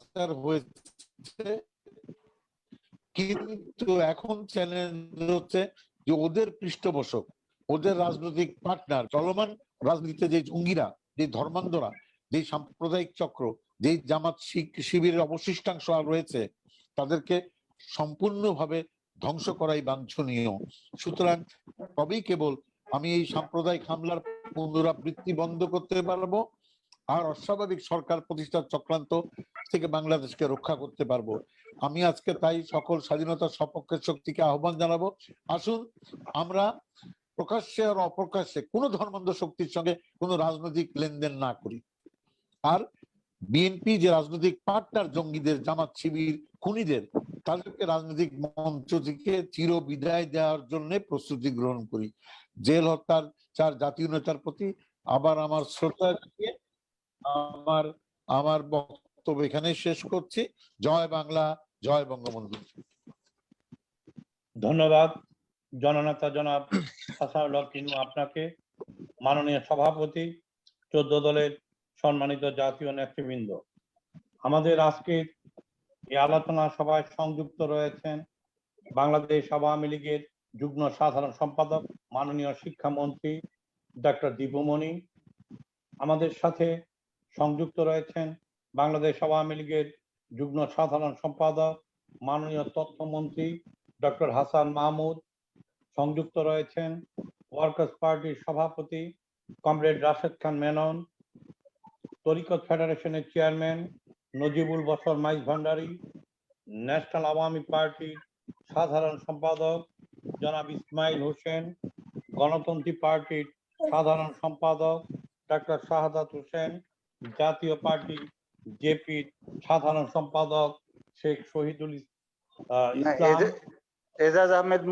অত্যাচার হয়েছে, কিন্তু এখন চ্যালেঞ্জ হচ্ছে যে ওদের পৃষ্ঠপোষক, ওদের রাজনৈতিক পার্টনার, চলমান রাজনীতিতে যে জঙ্গিরা, যে ধর্মান্ধরা, যে সাম্প্রদায়িক চক্র, যে জামাত শিবিরের অবশিষ্টাংশ আর রয়েছে, তাদেরকে সম্পূর্ণভাবে ধ্বংস করাই বাঞ্ছনীয়। সুতরাং তবেই কেবল আমি এই সাম্প্রদায়িক হামলার পুনরাবৃত্তি বন্ধ করতে পারবো আর অস্বাভাবিক সরকার প্রতিষ্ঠার চক্রান্ত থেকে বাংলাদেশকে রক্ষা করতে পারবো। আমি আজকে তাই সকল স্বাধীনতার সপক্ষের শক্তিকে আহ্বান জানাবো, আসুন আমরা প্রকাশ্যে আর অপ্রকাশ্যে কোনো ধর্মান্ধ শক্তির সঙ্গে কোনো রাজনৈতিক লেনদেন না করি। আর বিএনপি যে রাজনৈতিক পার্টনার জঙ্গিদের, জামাত শিবির খুনিদের, তাদেরকে রাজনৈতিক মঞ্চ থেকে চির বিদায় দেওয়ার জন্য প্রস্তুতি গ্রহণ করি। জেল হত্যার 4 জাতীয় নেতার প্রতি আবার আমার শ্রদ্ধা জানিয়ে আমার আমার বক্তব্য এখানে শেষ করছি। জয় বাংলা, জয় বঙ্গবন্ধু। ধন্যবাদ জননেতা জনাব হাসানুল হক কিনু আপনাকে, মাননীয় সভাপতি, 14 দলের সম্মানিত জাতীয় নেতৃবৃন্দ। আমাদের আজকের এই আলোচনা সভায় সংযুক্ত রয়েছেন বাংলাদেশ আওয়ামী লীগের যুগ্ম সাধারণ সম্পাদক মাননীয় শিক্ষামন্ত্রী ডক্টর দীপুমণি। আমাদের সাথে সংযুক্ত রয়েছেন বাংলাদেশ আওয়ামী লীগের যুগ্ম সাধারণ সম্পাদক মাননীয় তথ্যমন্ত্রী ডক্টর হাসান মাহমুদ। সংযুক্ত রয়েছেন ওয়ার্কার্স পার্টির সভাপতি কমরেড রাশেদ খান মেনন, তরিকত ফেডারেশনের চেয়ারম্যান নজিবুল বশর মাইজ ভান্ডারী, ন্যাশনাল আওয়ামী পার্টির সাধারণ সম্পাদক জনাব ইসমাইল হোসেন, গণতন্ত্রী পার্টির সাধারণ সম্পাদক ডক্টর শাহাদাত হোসেন, জাতীয় পার্টি জেপির সাধারণ সম্পাদক শেখ শহীদুল ইসলাম, এজাজ আহমেদ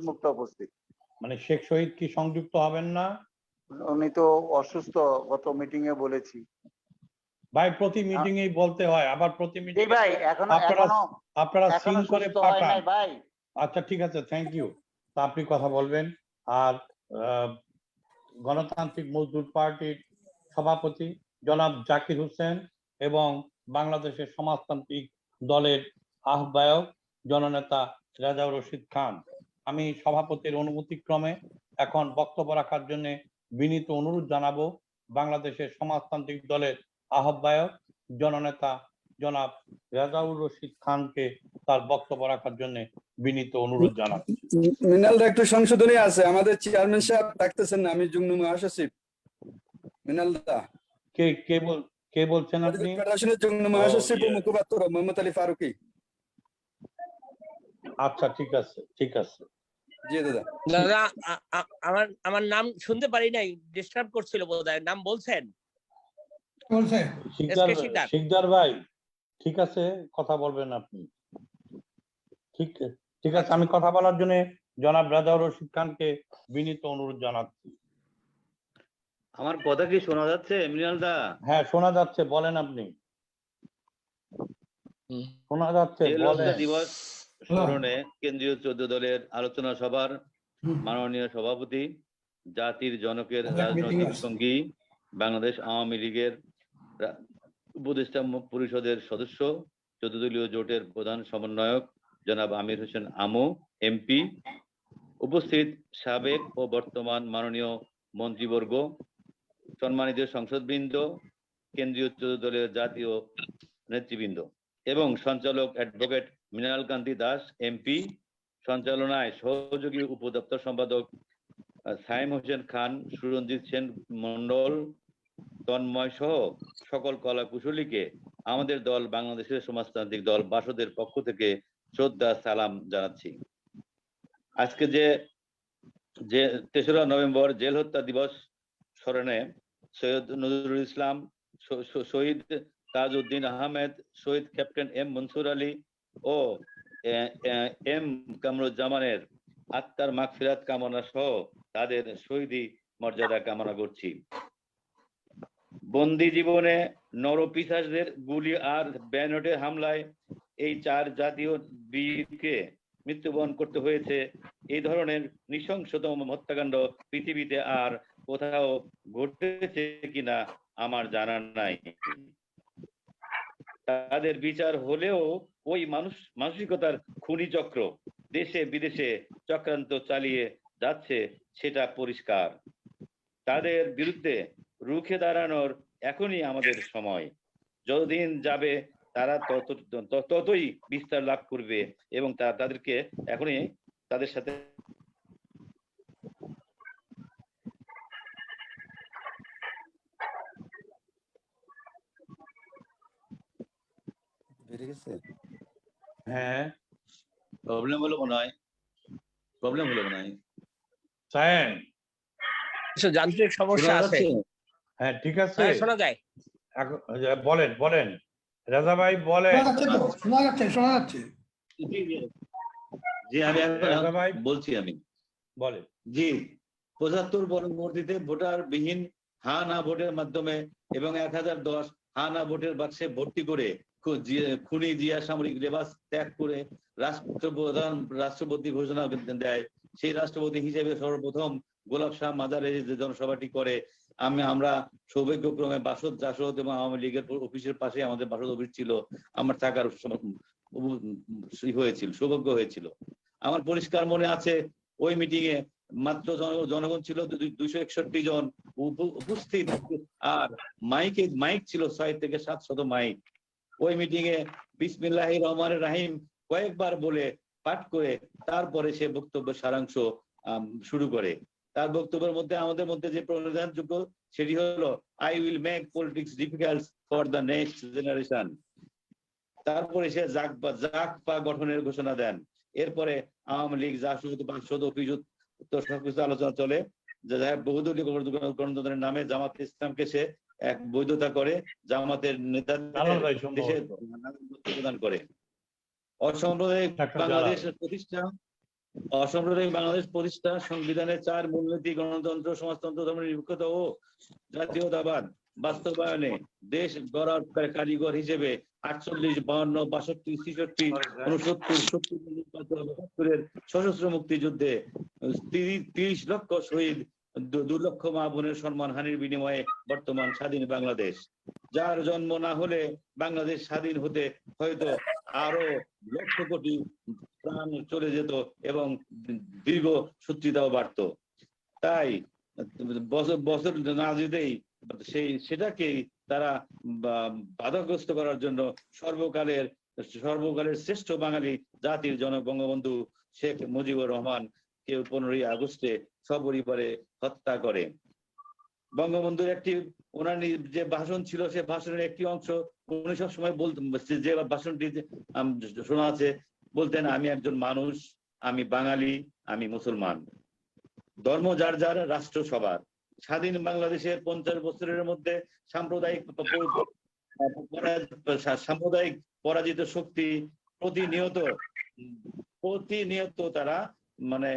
মুক্তা উপস্থিত। মানে শেখ শহীদ কি সংযুক্ত হবেন না? উনি তো অসুস্থ, গত মিটিং এ বলেছি ভাই, প্রতি মিটিং এই বলতে হয়, আবার প্রতি মিটিং ভাই এখনো আপনারা সিন করে পাঠান ভাই। আচ্ছা ঠিক আছে, থ্যাংক ইউ। তা আপনি কথা বলবেন। আর গণতান্ত্রিক মজদুর পার্টির সভাপতি জনাব জাকির হোসেন এবং বাংলাদেশের সমাজতান্ত্রিক দলের আহ্বায়ক জননেতা রেজাউর রশিদ খান। আমি সভাপতির অনুমতিক্রমে এখন বক্তব্য রাখার জন্য বিনীত অনুরোধ জানাবো বাংলাদেশের সমাজতান্ত্রিক দলের আহ্বায়ক জননেতা জনাব রেজাউর রশিদ খানকে তার বক্তব্য রাখার জন্য বিনীত অনুরোধ জানাচ্ছি। মিনাল একটু সংশোধনী আছে, আমাদের চেয়ারম্যান সাহেব ডাকতেছেন না, আমি যুগ্ম মহাসচিব। মিনাল দা কে বলছেন আপনি? ফেডারেশনের যুগ্ম মহাসচিব ও মুখপাত্র মোহাম্মদ আলী ফারুকী। আচ্ছা ঠিক আছে ঠিক আছে। জি দাদা। দাদা আমার নাম শুনতে পারি নাই, ডিস্টার্ব করছিল বোধহয়। নাম বলছেন? শিকদার ভাই, ঠিক আছে, কথা বলবেন আপনি। ঠিক আছে, আমি কথা বলার জন্য জনাব রেজাউর রশিদ খানকে বিনীত অনুরোধ জানাচ্ছি। আমার কথা কি শোনা যাচ্ছে মিনাল দা? হ্যাঁ শোনা যাচ্ছে, বলেন আপনি। শোনা যাচ্ছে, বলেন। দিবস স্মরণে কেন্দ্রীয় 14 দলের আলোচনা সভার মাননীয় সভাপতি, জাতির জনকের রাজনৈতিক সঙ্গী, বাংলাদেশ আওয়ামী লীগের উপদেষ্টা পরিষদের সদস্য, 14 দলীয় জোটের প্রধান সমন্বয়ক জনাব আমির হোসেন আমু এমপি, উপস্থিত সাবেক ও বর্তমান মাননীয় মন্ত্রীবর্গ, সম্মানিত সংসদবৃন্দ, কেন্দ্রীয় 14 দলের জাতীয় নেতৃবৃন্দ এবং সঞ্চালক অ্যাডভোকেট মৃণাল কান্তি দাস এমপি, সঞ্চালনায় সহযোগী উপদপ্তর সম্পাদক সাইম হোসেন খান, সুরঞ্জিত সেন মন্ডল, তন্ময় সহ সকল কলা কুশলীকে আমাদের দল বাংলাদেশের সমাজতান্ত্রিক দল বাসদের পক্ষ থেকে শ্রদ্ধা সালাম জানাচ্ছি। আজকে যে 3রা নভেম্বর জেল হত্যা দিবস স্মরণে সৈয়দ নজরুল ইসলাম, শহীদ তাজউদ্দিন আহমেদ, শহীদ ক্যাপ্টেন এম মনসুর আলী ও এম কামরুজ্জামানের আত্মার মাগফিরাত কামনা সহ তাদের শহীদি মর্যাদা কামনা করছি। বন্দি জীবনে নরপিশাচদের গুলি আর ব্যানটের হামলায় এই 4 জাতীয় বীরকে মৃত্যুবরণ করতে হয়েছে। এই ধরনের নৃশংসতম হত্যাকাণ্ড পৃথিবীতে আর কোথাও ঘটেছে কিনা আমার জানা নাই। তাদের বিচার হলেও ওই মানসিকতার খুনি চক্র দেশে বিদেশে চক্রান্ত চালিয়ে যাচ্ছে, সেটা পরিষ্কার। তাদের বিরুদ্ধে রুখে দাঁড়ানোর এখনই আমাদের সময়। যতদিন যাবে তারা ততই বিস্তার লাভ করবে, এবং তাদেরকে এখনই তাদের সাথে হ্যাঁ প্রবলেম হলো মনে হয়, সায়েন, কিছু যান্ত্রিক সমস্যা আছে। হ্যাঁ ঠিক আছে, হ্যাঁ, শোনা যায়। বলেন রাজা ভাই, বলেন। শোনা যাচ্ছে। জি, আমি রাজা ভাই বলছি, আমি বলেন। জি ৭৫ পরবর্তীতে ভোটার বিহীন হা না ভোটের মাধ্যমে এবং ১০১০ হা না ভোটের বাক্সে ভর্তি করে খুনি জিয়া সামরিক লেবাস ত্যাগ করে রাষ্ট্রপতি ঘোষণা দেয়। সেই রাষ্ট্রপতি হিসেবে সর্বপ্রথম গোলাপ শাহ মাজারে যে জনসভাটি করে, আমরা সৌভাগ্যক্রমে বাসদ জাসদ এবং আওয়ামী লীগের অফিসের পাশে আমাদের বাসদ অফিস ছিল, আমার থাকার সৌভাগ্য হয়েছিল। আমার পরিষ্কার মনে আছে ওই মিটিং এ মাত্র জনগণ ছিল 261 জন উপস্থিত, আর মাইক ছিল 6 থেকে 700 মাইক। ওই মিটিং এ বিসমিল্লাহির রহমানির রহিম কয়েকবার বলে পাঠ করে তারপরে সে বক্তব্যের সারাংশ শুরু করে। তার বক্তব্যের মধ্যে আমাদের মধ্যে যে প্রণোদনযোগ্য সেটি হলো, I will make politics difficult for the next generation. তারপরে সে জাকপা গঠনের ঘোষণা দেন। এরপরে আওয়ামী লীগ জাসদ বাসদ অভিযোগ সবকিছু আলোচনা চলে। বহুদলীয় গণতন্ত্রের নামে জামাত ইসলামকে সে এক বৈধতা করে, জামাতের নেতাদের দেশে প্রদান করে। অসাম্প্রদায়িক বাংলাদেশ প্রতিষ্ঠা, সংবিধানের 4 মূলনীতি গণতন্ত্র, সমাজতন্ত্র, ধর্মনিরপেক্ষতা ও জাতীয়তাবাদ বাস্তবায়নে দেশ গড়ার কারিগর হিসেবে 48, 52, 62, 63, 69, 70 সশস্ত্র মুক্তিযুদ্ধে 30 লক্ষ শহীদ, 2 লক্ষ মা বোনের সম্মানহানির বিনিময়ে বর্তমান স্বাধীন বাংলাদেশ, যার জন্ম না হলে বাংলাদেশ স্বাধীন হতে হয়তো আরো লক্ষ কোটি প্রাণ চলে যেত এবং দীর্ঘ শত্রুতাও বাড়তো। তাই বছর না যেতেই সেটাকেই তারা বাধাগ্রস্ত করার জন্য সর্বকালের শ্রেষ্ঠ বাঙালি জাতির জনক বঙ্গবন্ধু শেখ মুজিবুর রহমান কে 15ই আগস্টে সপরিবারে হত্যা করে। বঙ্গবন্ধুর ওনার যে ভাষণ ছিল, সে ভাষণের একটি অংশ উনি সবসময় বলতেন, যে ভাষণটি শোনা আছে, বলতেন, আমি একজন মানুষ, আমি বাঙালি, আমি মুসলমান, ধর্ম যার যার, রাষ্ট্র সবার। স্বাধীন বাংলাদেশের 50 বছরের মধ্যে সাম্প্রদায়িক পরাজিত শক্তি প্রতিনিয়ত তারা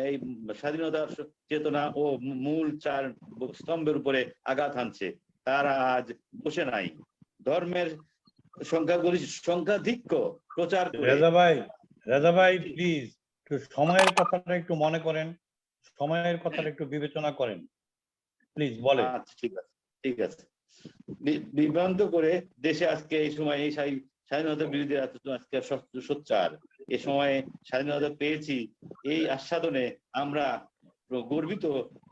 এই স্বাধীনতার চেতনা ও মূল 4 স্তম্ভের উপরে আঘাত হানছে। তারা আজ বসে নাই, ধর্মের সংখ্যাধিক্য প্রচার করে। রাজা ভাই প্লিজ সময়ের কথাটা একটু মনে করেন, সময়ের কথাটা একটু বিবেচনা করেন, প্লিজ বলেন। আচ্ছা, ঠিক আছে। বিভ্রান্ত করে দেশে আজকে এই সময় এই স্বাধীনতা বিরোধী আজকে সোচ্চার। এ সময়ে স্বাধীনতা পেয়েছি, এই আস্বাদনে আমরা গর্বিত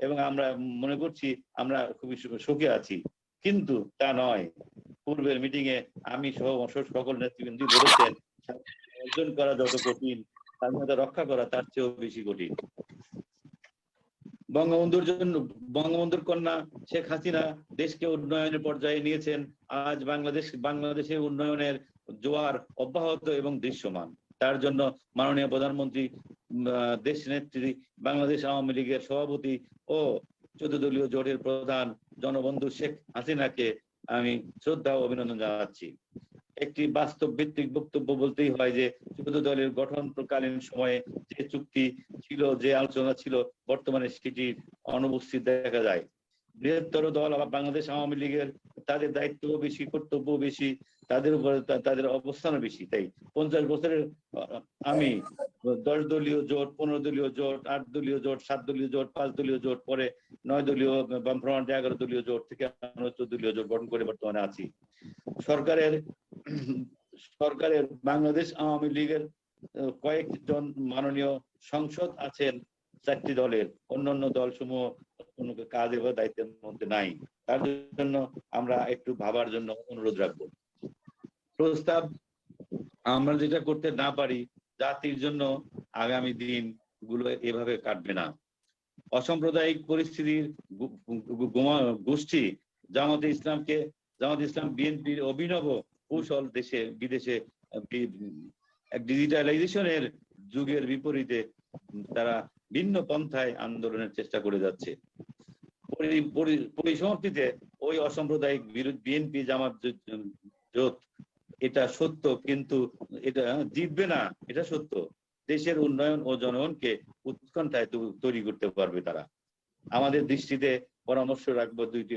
এবং আমরা মনে করছি আমরা খুবই সুখে আছি, কিন্তু তা নয়। পূর্বের মিটিং এ আমি সহ সকল নেতৃবৃন্দ বলেছেন, অর্জন করা যত কঠিন, স্বাধীনতা রক্ষা করা তার চেয়েও বেশি কঠিন। বঙ্গবন্ধুর কন্যা শেখ হাসিনা দেশকে উন্নয়নের পর্যায়ে নিয়েছেন। আজ বাংলাদেশে উন্নয়নের জোয়ার অব্যাহত এবং দৃশ্যমান। তার জন্য মাননীয় প্রধানমন্ত্রী, দেশ নেত্রী, বাংলাদেশ আওয়ামী লীগের সভাপতি ও 14 দলীয় জোটের প্রধান জনবন্ধু শেখ হাসিনাকে আমি শ্রদ্ধা ও অভিনন্দন জানাচ্ছি। একটি বাস্তব ভিত্তিক বক্তব্য বলতেই হয় যে 14 দলের গঠনকালীন সময়ে যে চুক্তি ছিল, যে আলোচনা ছিল, বর্তমানে সেটির অনুপস্থিত দেখা যায়। বৃহত্তর দল বাংলাদেশ আওয়ামী লীগের তাদের দায়িত্ব বেশি, কর্তব্য বেশি, তাদের উপরে তাদের অবস্থানও বেশি। তাই 50 বছরের আমি 10 দলীয় জোট, 15 দলীয় জোট, 8 দলীয় জোট, 7 দলীয় জোট, 5 দলীয় জোট, পরে 9 দলীয় বামফ্রন্ট, 11 দলীয় জোট থেকে 14 দলীয় জোট গঠন করে বর্তমানে আছি। সরকারের সরকারের বাংলাদেশ আওয়ামী লীগের কয়েকজন মাননীয় সংসদ আছেন 4টি দলের, অন্যান্য দলসমূহ কোনো কাজে বা দায়িত্বের মধ্যে নাই। তার জন্য আমরা একটু ভাবার জন্য অনুরোধ রাখবো। প্রস্তাব আমরা যেটা করতে না পারি, জাতির জন্য আগামী দিন গুলো এভাবে কাটবে না। অসাম্প্রদায়িক পরিস্থিতির গোষ্ঠী জামাত ইসলাম বিএনপির অভিনব কৌশল দেশে বিদেশে ডিজিটালাইজেশনের যুগের বিপরীতে তারা ভিন্ন পন্থায় আন্দোলনের চেষ্টা করে যাচ্ছে। পরিসমাপ্তিতে ওই অসাম্প্রদায়িক বিএনপি জামাত জোট, এটা সত্য, কিন্তু এটা জিতবে না, এটা সত্য। দেশের উন্নয়ন ও জনগণকে উৎকণ্ঠায় তৈরি করতে পারবে তারা। আমাদের দৃষ্টিতে পরামর্শ রাখবো দুইটি।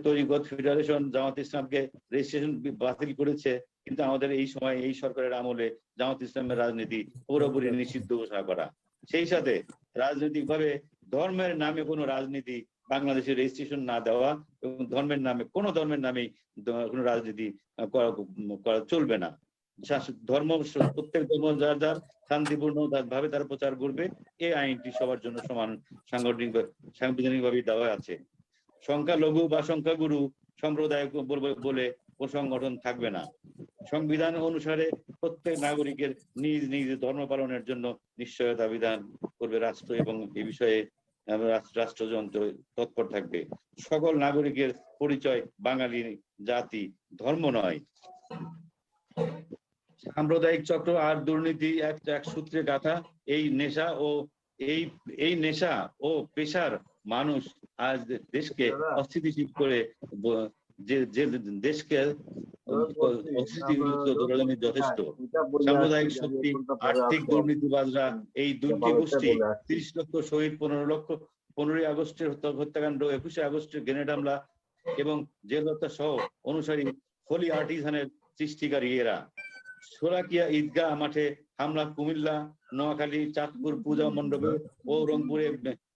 তরিকত ফেডারেশন জামাত ইসলামকে রেজিস্ট্রেশন বাতিল করেছে, কিন্তু আমাদের এই সময় এই সরকারের আমলে জামাত ইসলামের রাজনীতি পুরোপুরি নিষিদ্ধ ঘোষণা করা। সেই সাথে রাজনৈতিকভাবে ধর্মের নামে কোনো রাজনীতি বাংলাদেশে রেজিস্ট্রেশন না দেওয়া এবং ধর্মের নামে কোনো ধর্মের নামেই কোনো রাজনীতি করা চলবে না। ধর্ম, প্রত্যেক ধর্ম যার যার শান্তিপূর্ণ ভাবে তারা প্রচার করবে। এই আইনটি সবার জন্য সমান সাংবিধানিক ভাবে দেওয়া আছে। সংখ্যালঘু বা সংখ্যাগুরু সম্প্রদায় বলে ও সংগঠন থাকবে না। সংবিধান অনুসারে প্রত্যেক নাগরিকের নিজ নিজ ধর্ম পালনের জন্য নিশ্চয়তা বিধান করবে রাষ্ট্র, এবং এ বিষয়ে রাষ্ট্রযন্ত্র তৎপর থাকবে। সকল নাগরিকের পরিচয় বাঙালি জাতি, ধর্ম নয়। সাম্প্রদায়িক চক্র আর দুর্নীতি এক সূত্রে গাথা এই নেশা ও পেশার মানুষ আজ দেশকে অস্থিতিশীল করে, যে দেশকে যথেষ্ট। সাম্প্রদায়িক শক্তি, আর্থিক দুর্নীতিবাজরা, এই দুটি গোষ্ঠী 30 লক্ষ শহীদ, 15 আগস্টের হত্যাকাণ্ড, 21 আগস্টের গ্রেনেড হামলা এবং জেল হত্যা সহ অনুসারী হোলি আর্টিজানের সৃষ্টিকারী এরা। শোলাকিয়া ঈদগাহ মাঠে হামলা, কুমিল্লা, নোয়াখালী, চাঁদপুর পূজা মণ্ডপে ও রংপুরে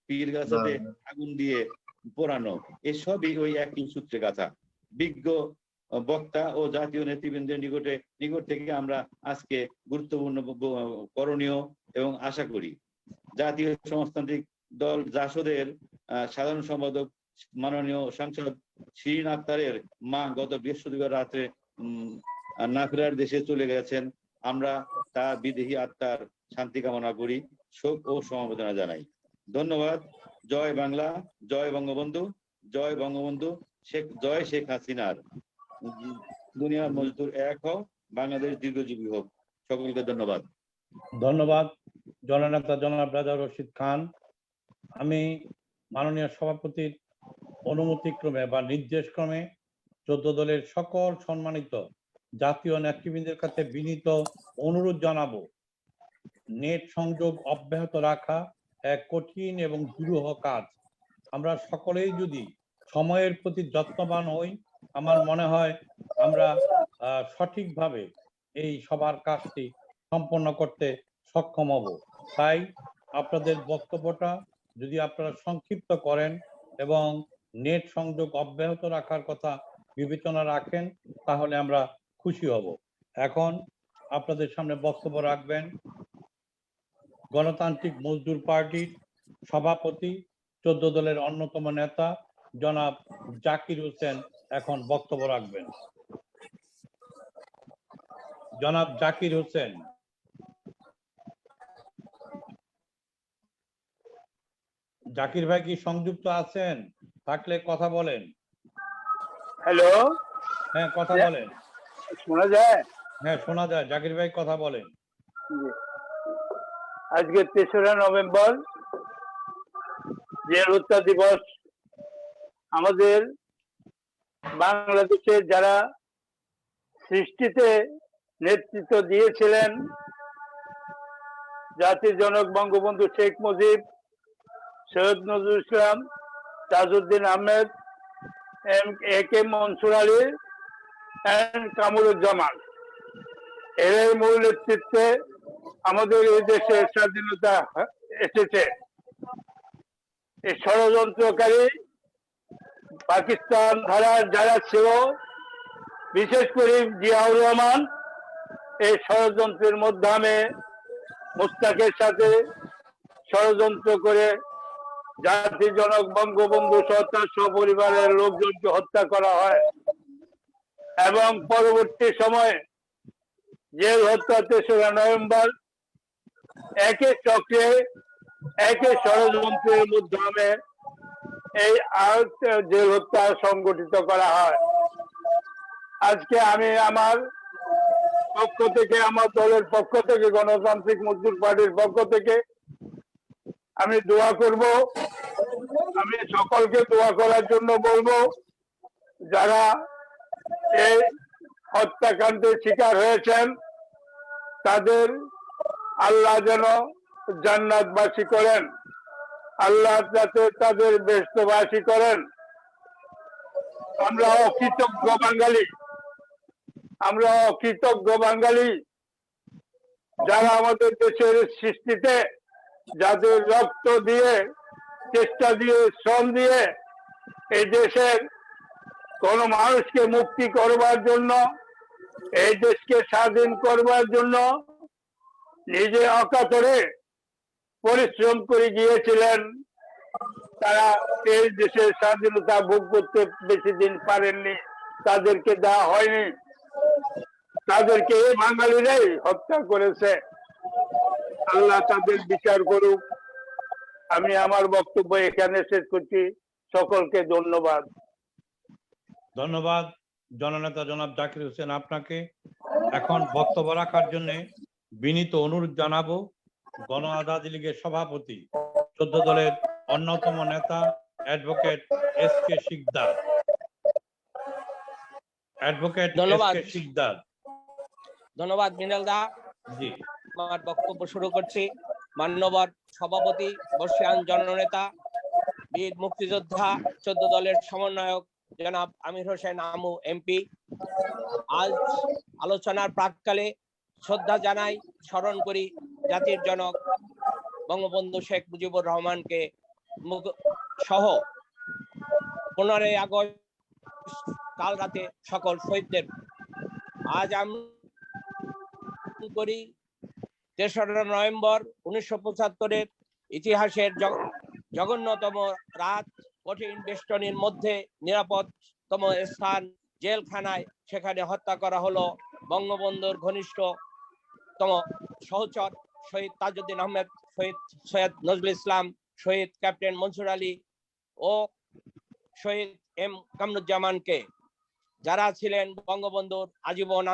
পীরগাছাতে আগুন দিয়ে পোড়ানো, এসবই ওই একই সূত্রে গাথা। বিজ্ঞ বক্তা ও জাতীয় নেতৃবৃন্দের নিকট থেকে আমরা আজকে গুরুত্বপূর্ণ করণীয় এবং আশা করি। জাতীয় সমাজতান্ত্রিক দল জাসদের সাধারণ সম্পাদক মাননীয় সাংসদ শিরিন আক্তারের মা গত বৃহস্পতিবার রাত্রে না ফেরার দেশে চলে গেছেন। আমরা তার বিদেহী আত্মার শান্তি কামনা করি, শোক ও সমবেদনা জানাই। ধন্যবাদ। জয় বাংলা, জয় বঙ্গবন্ধু, জয় বঙ্গবন্ধু, জয় শেখ হাসিনার। দুনিয়ার মজদুর এক হোক, বাংলাদেশ দীর্ঘজীবী হোক। সকলকে ধন্যবাদ। ধন্যবাদ জননেতা জনাব রাজা রশিদ খান। আমি মাননীয় সভাপতির অনুমতিক্রমে বা নির্দেশক্রমে 14 দলের সকল সম্মানিত জাতীয় নেতৃবৃন্দের কাছে বিনীত অনুরোধ জানাবো, নেট সংযোগ অব্যাহত রাখা এক কঠিন এবং দুরূহ কাজ। আমরা সকলেই যদি সময়ের প্রতি যত্নবান হই, আমার মনে হয় আমরা সঠিকভাবে এই সবার কাজটি সম্পন্ন করতে সক্ষম হব। তাই আপনাদের বক্তব্যটা যদি আপনারা সংক্ষিপ্ত করেন এবং নেট সংযোগ অব্যাহত রাখার কথা বিবেচনা রাখেন, তাহলে আমরা খুশি হব। এখন আপনাদের সামনে বক্তব্য রাখবেন গণতান্ত্রিক মজদুর পার্টির সভাপতি, 14 দলের অন্যতম নেতা জনাব জাকির হোসেন। এখন বক্তব্য রাখবেন জনাব জাকির হোসেন। জাকির ভাই কি সংযুক্ত আছেন? থাকলে কথা বলেন। হ্যালো, হ্যাঁ কথা বলেন। শোনা যায়? হ্যাঁ শোনা যায়। জাকির ভাই কথা বলেন। আজকে 3রা নভেম্বর জেল হত্যা দিবস। আমাদের বাংলাদেশের যারা সৃষ্টিতে নেতৃত্ব দিয়েছিলেন, জাতির জনক বঙ্গবন্ধু শেখ মুজিব, সৈয়দ নজরুল ইসলাম, তাজউদ্দিন আহমেদ, AK মনসুর আলী, কামরুজ্জামান, এর মূল নেতৃত্বে আমাদের এই দেশে স্বাধীনতা এসেছে। এই ষড়যন্ত্রকারী পাকিস্তান ধারার যারা ছিল, বিশেষ করে জিয়াউর রহমান এই ষড়যন্ত্রের মাধ্যমে মুস্তাকের সাথে ষড়যন্ত্র করে জাতির জনক বঙ্গবন্ধু সহ তার সপরিবারের লোকজনকে হত্যা করা হয় এবং পরবর্তী সময়ে জেল হত্যা ৩রা নভেম্বর একই চক্রে একই ষড়যন্ত্রের মাধ্যমে এই জেল হত্যা সংগঠিত করা হয়। আজকে আমি আমার পক্ষ থেকে, আমার দলের পক্ষ থেকে, গণতান্ত্রিক মজদুর পার্টির পক্ষ থেকে আমি দোয়া করব। আমি সকলকে দোয়া করার জন্য বলবো, যারা এই হত্যাকাণ্ডের শিকার হয়েছেন তাদের আল্লাহ যেন জান্নাতবাসী করেন, আল্লাহ যাতে তাদের বেহেশতবাসী করেন। আমরা অকৃতজ্ঞ বাঙালি, যারা আমাদের দেশের সৃষ্টিতে, যাদের রক্ত দিয়ে, চেষ্টা দিয়ে, শ্রম দিয়ে এই দেশের কোন মানুষকে মুক্তি করবার জন্য, এই দেশকে স্বাধীন করবার জন্য নিজে অকাতরে পরিশ্রম করে গিয়েছিলেন, তারা এই দেশের স্বাধীনতা ভোগ করতে বেশি দিন পারেননি, তাদেরকে দেওয়া হয়নি, তাদেরকে এই বাঙালিরাই হত্যা করেছে। আল্লাহ তাদের বিচার করুক। আমি আমার বক্তব্য এখানে শেষ করছি। সকলকে ধন্যবাদ। ধন্যবাদ জননেতা জনাব জাকির হোসেন আপনাকে। এখন বক্তব্য রাখার জন্য বিনীত অনুরোধ জানাবো গণ আজাদী লীগের সভাপতি 14 দলের অন্যতম নেতা অ্যাডভোকেট এস.কে. শিকদার। অ্যাডভোকেট ধন্যবাদ। এস.কে. শিকদার। ধন্যবাদ মৃণাল দা। জি, আমার বক্তব্য শুরু করছি। মান্যবর সভাপতি, বর্ষিয়ান জননেতা, বীর মুক্তিযোদ্ধা, 14 দলের সমন্বয়ক জনাব আমির হোসেন আমু এমপি, আজ আলোচনার প্রাককালে শ্রদ্ধা জানাই, স্মরণ করি জাতির জনক বঙ্গবন্ধু শেখ মুজিবুর রহমানকে সহ 15ই আগস্ট কাল রাতে সকল শহীদদের। আজ আমি করি 3রা নভেম্বর 1975-এর ইতিহাসের জঘন্যতম রাত, কঠিন বেষ্টনীর মধ্যে নিরাপদতম স্থান জেলখানায়, সেখানে হত্যা করা হলো বঙ্গবন্ধুর ঘনিষ্ঠতম সহচর শহীদ তাজউদ্দিন আহমেদ, শহীদ সৈয়দ নজরুল ইসলাম, শহীদ ক্যাপ্টেন মনসুর আলী ও শহীদ এম কামরুজ্জামানকে, যারা ছিলেন বঙ্গবন্ধুর আজীবন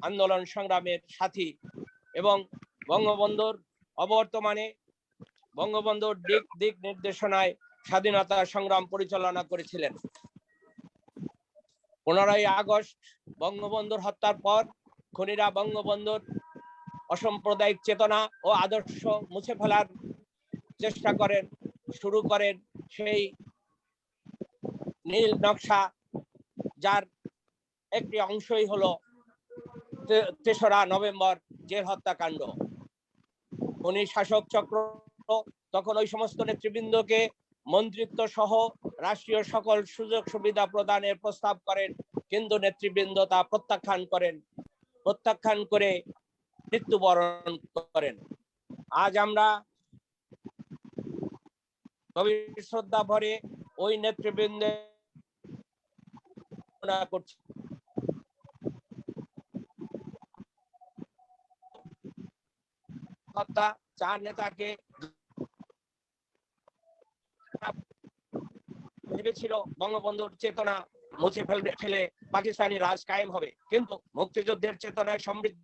আন্দোলন সংগ্রামের সাথী এবং বঙ্গবন্ধুর অবর্তমানে বঙ্গবন্ধুর দিক নির্দেশনায় স্বাধীনতা সংগ্রাম পরিচালনা করেছিলেন। 15ই আগস্ট বঙ্গবন্ধুর হত্যার পর খুনিরা বঙ্গবন্ধুর অসাম্প্রদায়িক চেতনা ও আদর্শ মুছে ফেলার চেষ্টা শুরু করেন সেই নীল নকশা, যার একটি অংশই হলো 3রা নভেম্বর জেল হত্যাকাণ্ড। খুনি শাসক চক্র তখন ওই সমস্ত নেতৃবৃন্দকে মন্ত্রিত্ব সহ রাষ্ট্রীয় সকল সুযোগ সুবিধা প্রদানের প্রস্তাব করেন, কিন্তু নেতৃবৃন্দ তা প্রত্যাখ্যান করে মৃত্যুবরণ করেন। আজ আমরা গভীর শ্রদ্ধা ভরে ওই নেতৃবৃন্দের করছি। হত্যা 4 নেতাকে ভেবেছিল বঙ্গবন্ধুর চেতনা মুছে ফেলে পাকিস্তানি রাজ কায়েম হবে, কিন্তু মুক্তিযুদ্ধের চেতনায় সমৃদ্ধ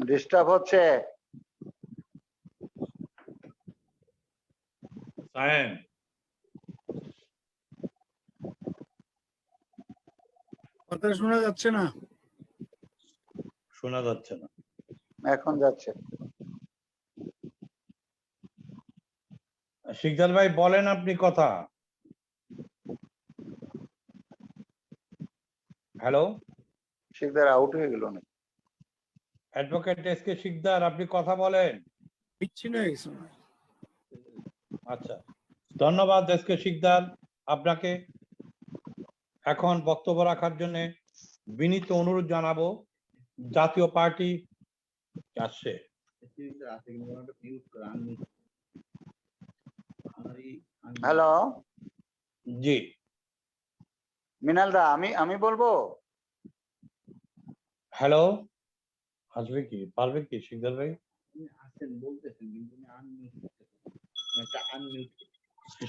ডিস্টার্ব হচ্ছে। সায়েম, কথা শোনা যাচ্ছে না। শোনা যাচ্ছে না। এখন যাচ্ছে। শিকদার ভাই বলেন আপনি কথা। হ্যালো, শিকদার আউট হয়ে গেল না? অ্যাডভোকেট এস কে শিকদার, আপনি কথা বলেন। বিচ্ছিন্ন হয়ে গেছে মনে হয়। আচ্ছা, ধন্যবাদ এস কে শিকদার আপনাকে। এখন বক্তব্য রাখার জন্য বিনীত অনুরোধ জানাবো জাতীয় পার্টি আসছে। হ্যালো, জি, মিনাল দা, আমি বলবো। হ্যালো, আসবে কি, পারবে কি শিকদার ভাই?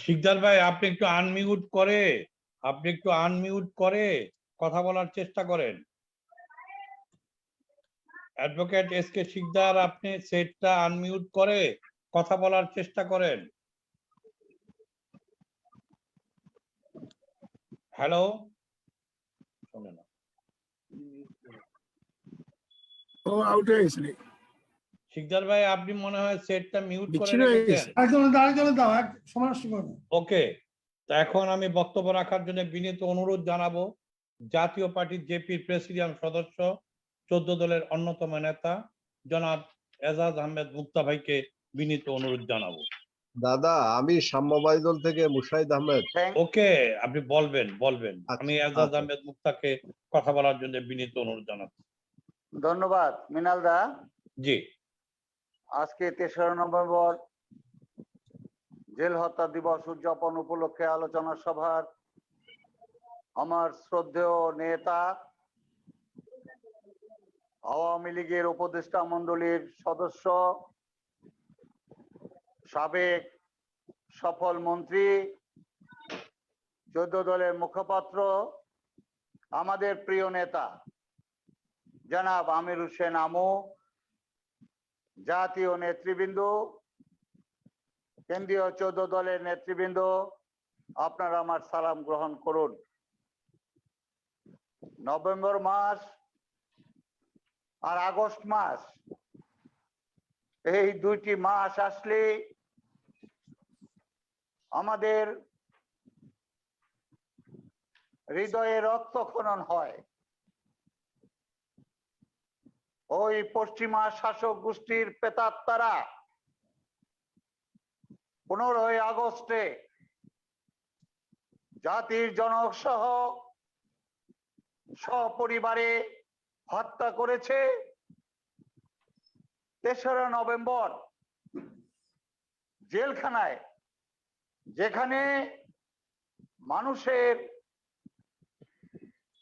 শিকদার ভাই, আপনি একটু আনমিউট করে কথা বলার চেষ্টা করেন। অ্যাডভোকেট এস কে শিকদার, আপনি সেটটা আনমিউট করে কথা বলার চেষ্টা করেন। হ্যালো, শোনে না। ও আউট হয়ে গেছে নাকি? শিকদার ভাই, আপনি মনে হয় সেটটা মিউট করে বিচ্ছিন্ন হয়ে রেখেছেন। গেছে। আরেকজনে দাও, সমস্যা করবে। ওকে, তা এখন আমি বক্তব্য রাখার জন্য বিনীত অনুরোধ জানাবো জাতীয় পার্টির জেপির প্রেসিডিয়াম সদস্য 14 দলের অন্যতম নেতা জনাব এজাজ আহমেদ মুক্তা ভাইকে বিনীত অনুরোধ জানাবো। দাদা, আমি সাম্যবাদী দল থেকে মুশাহিদ আহমেদ। ওকে, আপনি বলবেন। আচ্ছা, আমি এজাজ আচ্ছা। আহমেদ মুক্তাকে কথা বলার জন্য বিনীত অনুরোধ জানাচ্ছি। ধন্যবাদ মিনাল দা। জি, আজকে 3রা নভেম্বর জেল হত্যা দিবস উদযাপন উপলক্ষে আলোচনা সভার আমার শ্রদ্ধেয় নেতা আওয়ামী লীগের উপদেষ্টা মণ্ডলীর সদস্য, সাবেক সফল মন্ত্রী, 14 দলের মুখপাত্র, আমাদের প্রিয় নেতা জনাব আমির হোসেন আমু, জাতীয় নেতৃবৃন্দ, কেন্দ্রীয় 14 দলের নেতৃবৃন্দ, আপনারা আমার সালাম গ্রহণ করুন। নভেম্বর মাস আর আগস্ট মাস, এই দুইটি মাস আসলে আমাদের হৃদয়ে রক্তক্ষরণ হয়। ওই পশ্চিমা শাসক গোষ্ঠীর প্রেতাত্মারা 15ই আগস্টে জাতির জনক সহ সপরিবারে হত্যা করেছে। 3রা নভেম্বর জেলখানায়, যেখানে মানুষের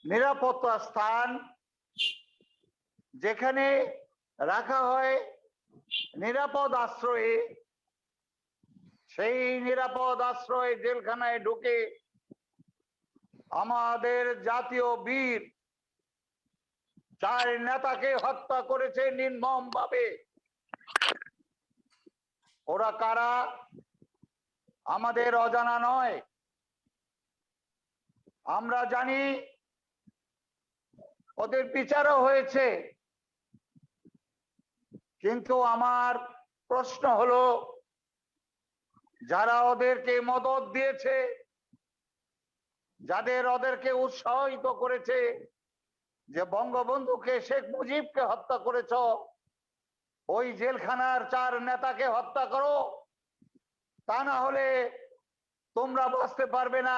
নিরাপত্তা স্থান, যেখানে রাখা হয় নিরাপদ আশ্রয়ে, সেই নিরাপদ আশ্রয়ে জেলখানায় ঢুকে আমাদের জাতীয় বীর 4 নেতাকে হত্যা করেছে নির্মম ভাবে। ওরা কারা আমাদের অজানা নয়, আমরা জানি। ওদের বিচারও হয়েছে, কিন্তু আমার প্রশ্ন হলো, যারা ওদেরকে মদদ দিয়েছে, যাদের ওদেরকে উৎসাহিত করেছে যে বঙ্গবন্ধুকে, শেখ মুজিবকে হত্যা করেছ, ওই জেলখানার 4 নেতাকে হত্যা করো, তা না হলে তোমরা বাঁচতে পারবে না,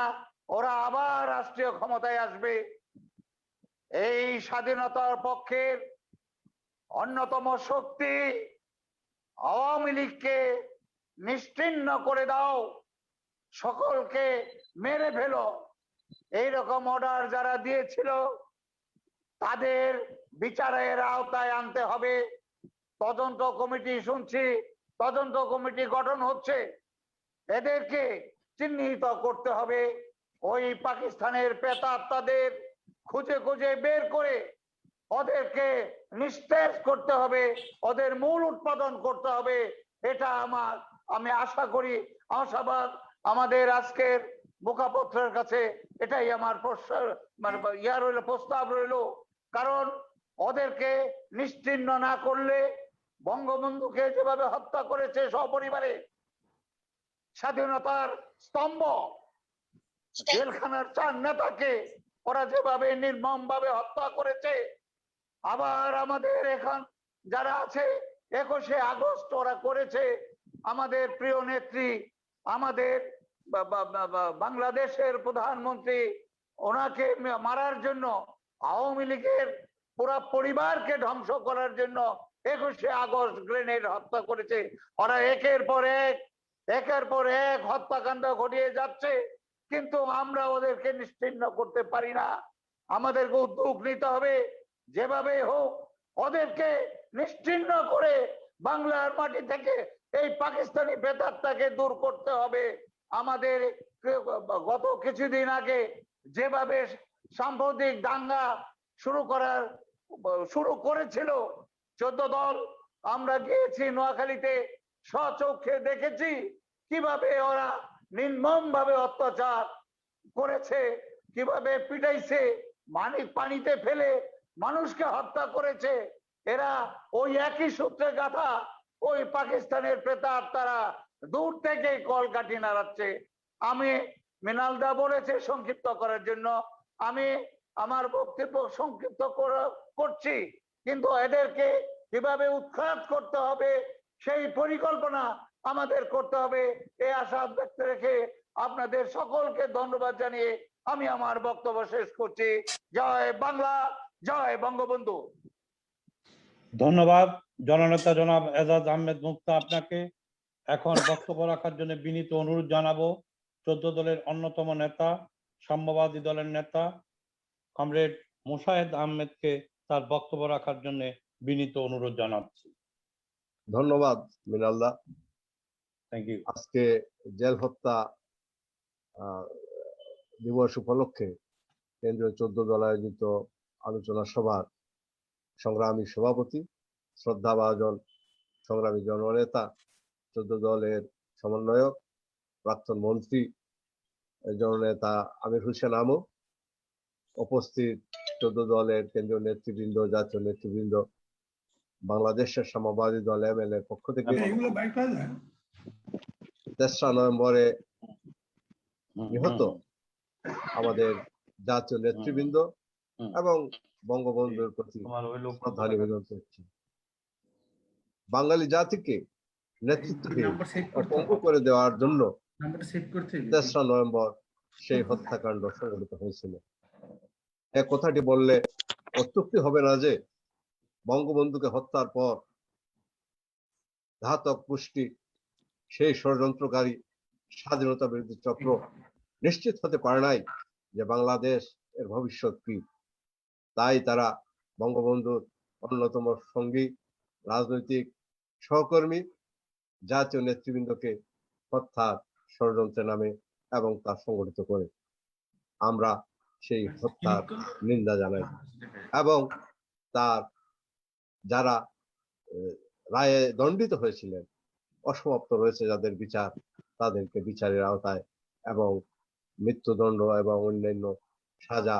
ওরা আবার রাষ্ট্রীয় ক্ষমতায় আসবে। এই স্বাধীনতার পক্ষের অন্যতম শক্তি আওয়ামী লীগকে নিশ্চিহ্ন করে দাও, সকলকে মেরে ফেলো, এইরকম অর্ডার যারা দিয়েছিল তাদের বিচারের আওতায় আনতে হবে। তদন্ত কমিটি শুনছি, তদন্ত কমিটি গঠন হচ্ছে, এদেরকে চিহ্নিত করতে হবে। ওই পাকিস্তানের প্রেতাত্মাদের খুঁজে খুঁজে বের করে ওদেরকে নিস্তেজ করতে হবে, ওদের মূল উৎপাদন করতে হবে। এটা আমি আশা করি, আশাবাদ আমাদের আজকের মুখপাত্রের কাছে এটাই আমার প্রস্তাব রইল। কারণ ওদেরকে নিশ্চিহ্ন না করলে, বঙ্গবন্ধুকে যেভাবে হত্যা করেছে সপরিবারে, স্বাধীনতার স্তম্ভ জেলখানার 4 নেতাকে ওরা যেভাবে নির্মম ভাবে হত্যা করেছে, আবার আমাদের এখন যারা আছে 21শে আগস্ট ওরা করেছে আমাদের প্রিয় নেত্রী, আমাদের বাংলাদেশের প্রধানমন্ত্রী, ওনাকে মারার জন্য আওয়ামী লীগের পুরা পরিবারকে ধ্বংস করার জন্য 21শে আগস্ট গ্রেনেড হত্যা করেছে। ওরা একের পর এক হত্যাকাণ্ড ঘটিয়ে যাচ্ছে, কিন্তু আমরা ওদেরকে নিশ্চিহ্ন করতে পারি না। আমাদেরকে উদ্যোগ নিতে হবে, যেভাবে হোক ওদেরকে নিশ্চিহ্ন করে বাংলার মাটি থেকে এই পাকিস্তানি প্রেতাত্মাকে দূর করতে হবে। আমাদের গত কিছুদিন আগে যেভাবে সাম্প্রতিক দাঙ্গা শুরু করেছিল 14 দল, আমরা গিয়েছি নোয়াখালীতে, স্বচক্ষে দেখেছি কিভাবে ওরা নির্মম ভাবে অত্যাচার করেছে, কিভাবে পিটাইছে, পানিতে ফেলে মানুষকে হত্যা করেছে। এরা ওই একই সূত্রে গাথা ওই পাকিস্তানের প্রেতাত্মারা দূর থেকে কলকাঠি নাড়াচ্ছে। আমি মৃণালদা বলেছে সংক্ষিপ্ত করার জন্য, আমি আমার বক্তব্য সংক্ষিপ্ত করছি, কিন্তু এদেরকে কিভাবে উৎখাত করতে হবে সেই পরিকল্পনা আমাদের করতে হবে। এই আশা ব্যক্ত রেখে আপনাদের সকলকে ধন্যবাদ জানিয়ে আমি আমার বক্তব্য শেষ করছি। জয় বাংলা, জয় বঙ্গবন্ধু। ধন্যবাদ জননেতা জনাব এজাজ আহমেদ মুক্তা আপনাকে। এখন বক্তব্য রাখার জন্য বিনীত অনুরোধ জানাবো 14 দলের অন্যতম নেতা, সাম্যবাদী দলের নেতা কমরেড মোশাহেদ আহমেদকে তার বক্তব্য রাখার জন্য বিনীত অনুরোধ জানাচ্ছি। ধন্যবাদ মৃণালদা। Thank you. আজকে জেল হত্যা দিবস উপলক্ষে কেন্দ্রীয় 14 দল আয়োজিত আলোচনা সভার সংগ্রামী সভাপতি, শ্রদ্ধাভাজন সংগ্রামী জননেতা, 14 দলের সমন্বয়ক, প্রাক্তন মন্ত্রী জননেতা আমির হোসেন আমু, উপস্থিত 14 দলের কেন্দ্রীয় নেতৃবৃন্দ, জাতীয় নেতৃবৃন্দ, বাংলাদেশের সাম্যবাদী দল এমএলএ পক্ষ থেকে 3রা নভেম্বরে নিহত আমাদের জাতীয় নেতৃবৃন্দ এবং বঙ্গবন্ধুর প্রতি শ্রদ্ধা নিবেদন করছি। বাঙালি জাতিকে নেতৃত্বহীন ও পঙ্গু করে দেওয়ার জন্য 3রা নভেম্বর সেই হত্যাকাণ্ড সংঘটিত হয়েছিল। এক কথাটি বললে অত্যুক্তি হবে না যে বঙ্গবন্ধুকে হত্যার পর ঘাতক গোষ্ঠী, সেই ষড়যন্ত্রকারী স্বাধীনতা বিরোধী চক্র নিশ্চিত হতে পারে নাই যে বাংলাদেশ এর ভবিষ্যৎ কি। তাই তারা বঙ্গবন্ধুর অন্যতম সঙ্গী, রাজনৈতিক সহকর্মী, জাতীয় নেতৃবৃন্দকে হত্যার ষড়যন্ত্রের নামে এবং তা সংগঠিত করে। আমরা সেই হত্যার নিন্দা জানাই এবং তার যারা রায়ে দণ্ডিত হয়েছিলেন, অসমাপ্ত রয়েছে যাদের বিচার, তাদেরকে বিচারের আওতায় এবং মৃত্যুদণ্ড এবং অন্যান্য সাজা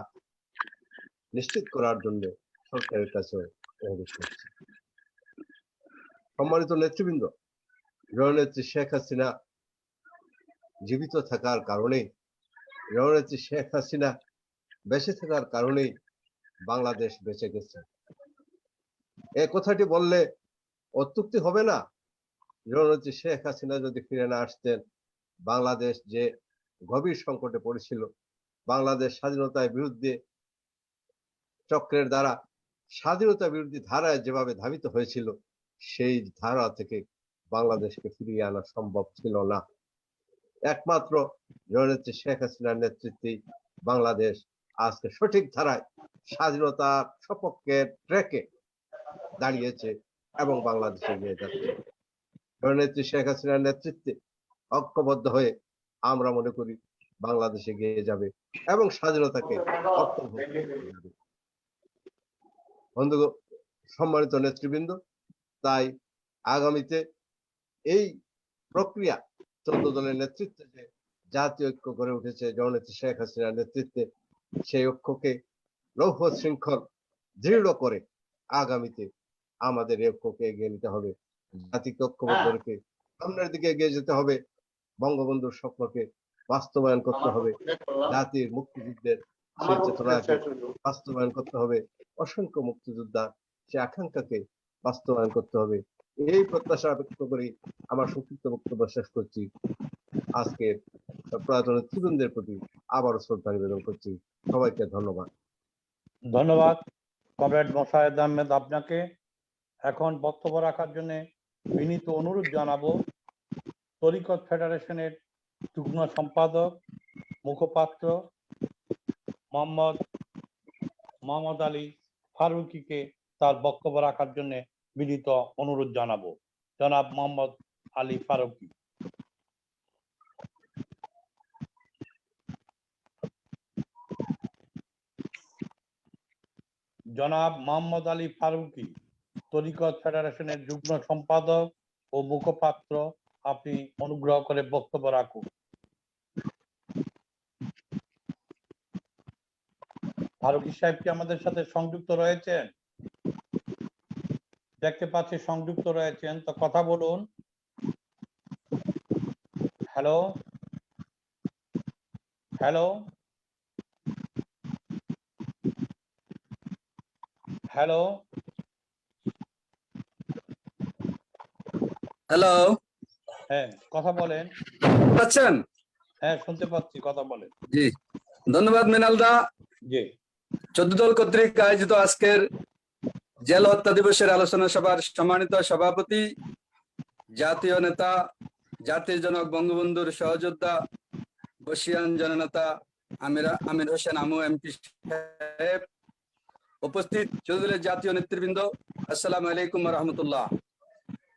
নিশ্চিত করার জন্য সরকারের কাছে অনুরোধ করছি। সম্মানিত নেতৃবৃন্দ, জননেত্রী শেখ হাসিনা জীবিত থাকার কারণেই, জননেত্রী শেখ হাসিনা বেঁচে থাকার কারণেই বাংলাদেশ বেঁচে গেছে। এই কথাটি বললে অত্যুক্তি হবে না। জননেত্রী শেখ হাসিনা যদি ফিরে না আসতেন, বাংলাদেশ যে গভীর সংকটে পড়েছিল, বাংলাদেশ স্বাধীনতার বিরুদ্ধে চক্রের দ্বারা স্বাধীনতা বিরোধী ধারায় যেভাবে ধাবিত হয়েছিল, সেই ধারা থেকে বাংলাদেশকে ফিরিয়ে আনা সম্ভব ছিল না। একমাত্র জননেত্রী শেখ হাসিনার নেতৃত্বেই বাংলাদেশ আজকে সঠিক ধারায় স্বাধীনতার সপক্ষের ট্র্যাকে দাঁড়িয়েছে এবং বাংলাদেশে এগিয়ে যাচ্ছে। জননেত্রী শেখ হাসিনার নেতৃত্বে ঐক্যবদ্ধ হয়ে আমরা মনে করি বাংলাদেশ এগিয়ে যাবে এবং স্বাধীনতাকে অর্থবহ যাবে। বন্ধু, সম্মানিত নেতৃবৃন্দ, তাই আগামীতে এই প্রক্রিয়া 14 দলের নেতৃত্বে যে জাতীয় ঐক্য গড়ে উঠেছে জননেত্রী শেখ হাসিনার নেতৃত্বে, সেই ঐক্যকে লৌহ শৃঙ্খল দৃঢ় করে আগামীতে আমাদের এই ঐক্যকে এগিয়ে নিতে হবে। জাতিকে ঐক্যবদ্ধ রেখে সামনের দিকে এগিয়ে যেতে হবে। বঙ্গবন্ধুর স্বপ্নকে বাস্তবায়ন করতে হবে। জাতির মুক্তিযুদ্ধের সেই চেতনাকে বাস্তবায়ন করতে হবে, অসংখ্য মুক্তিযোদ্ধা সে আকাঙ্ক্ষাকে বাস্তবায়ন করতে হবে। এই প্রত্যাশা ব্যক্ত করি আমার সংক্ষিপ্ত বক্তব্য শেষ করছি। আজকে প্রয়াত নেতৃবৃন্দের প্রতি আবারও শ্রদ্ধা নিবেদন করছি। সবাইকে ধন্যবাদ। ধন্যবাদ কমরেড মোশাহেদ আহমেদ আপনাকে। এখন বক্তব্য রাখার জন্য বিনীত অনুরোধ জানাবো তরিকত ফেডারেশনের যুগ্ম সম্পাদক মুখপাত্র মোহাম্মদ আলী ফারুকীকে তার বক্তব্য রাখার জন্য বিনীত অনুরোধ জানাবো। জনাব মোহাম্মদ আলী ফারুকী। জনাব মোহাম্মদ আলী ফারুকী, তরিকত ফেডারেশনের যুগ্ম সম্পাদক ও মুখপাত্র, আপনি অনুগ্রহ করে বক্তব্য রাখুন। ফারুকী সাহেব কি আমাদের সাথে সংযুক্ত রয়েছেন? দেখতে পাচ্ছি সংযুক্ত রয়েছেন, তো কথা বলুন। হ্যালো হ্যালো হ্যালো হ্যালো, হ্যাঁ কথা বলেন। পাচ্ছেন? হ্যাঁ শুনতে পাচ্ছি, কথা বলেন। জি, ধন্যবাদ মৃণালদা। জি, 14 দল কর্তৃক আয়োজিত আজকের জেল হত্যা দিবসের আলোচনা সভার সম্মানিত সভাপতি, জাতীয় নেতা, জাতির জনক বঙ্গবন্ধুর সহযোদ্ধা, বর্ষীয়ান জননেতা আমির হোসেন আমু এমপি সাহেব, উপস্থিত চৌধুরী জাতীয় নেতৃবৃন্দ, আসসালামু আলাইকুম ওয়া রাহমাতুল্লাহ।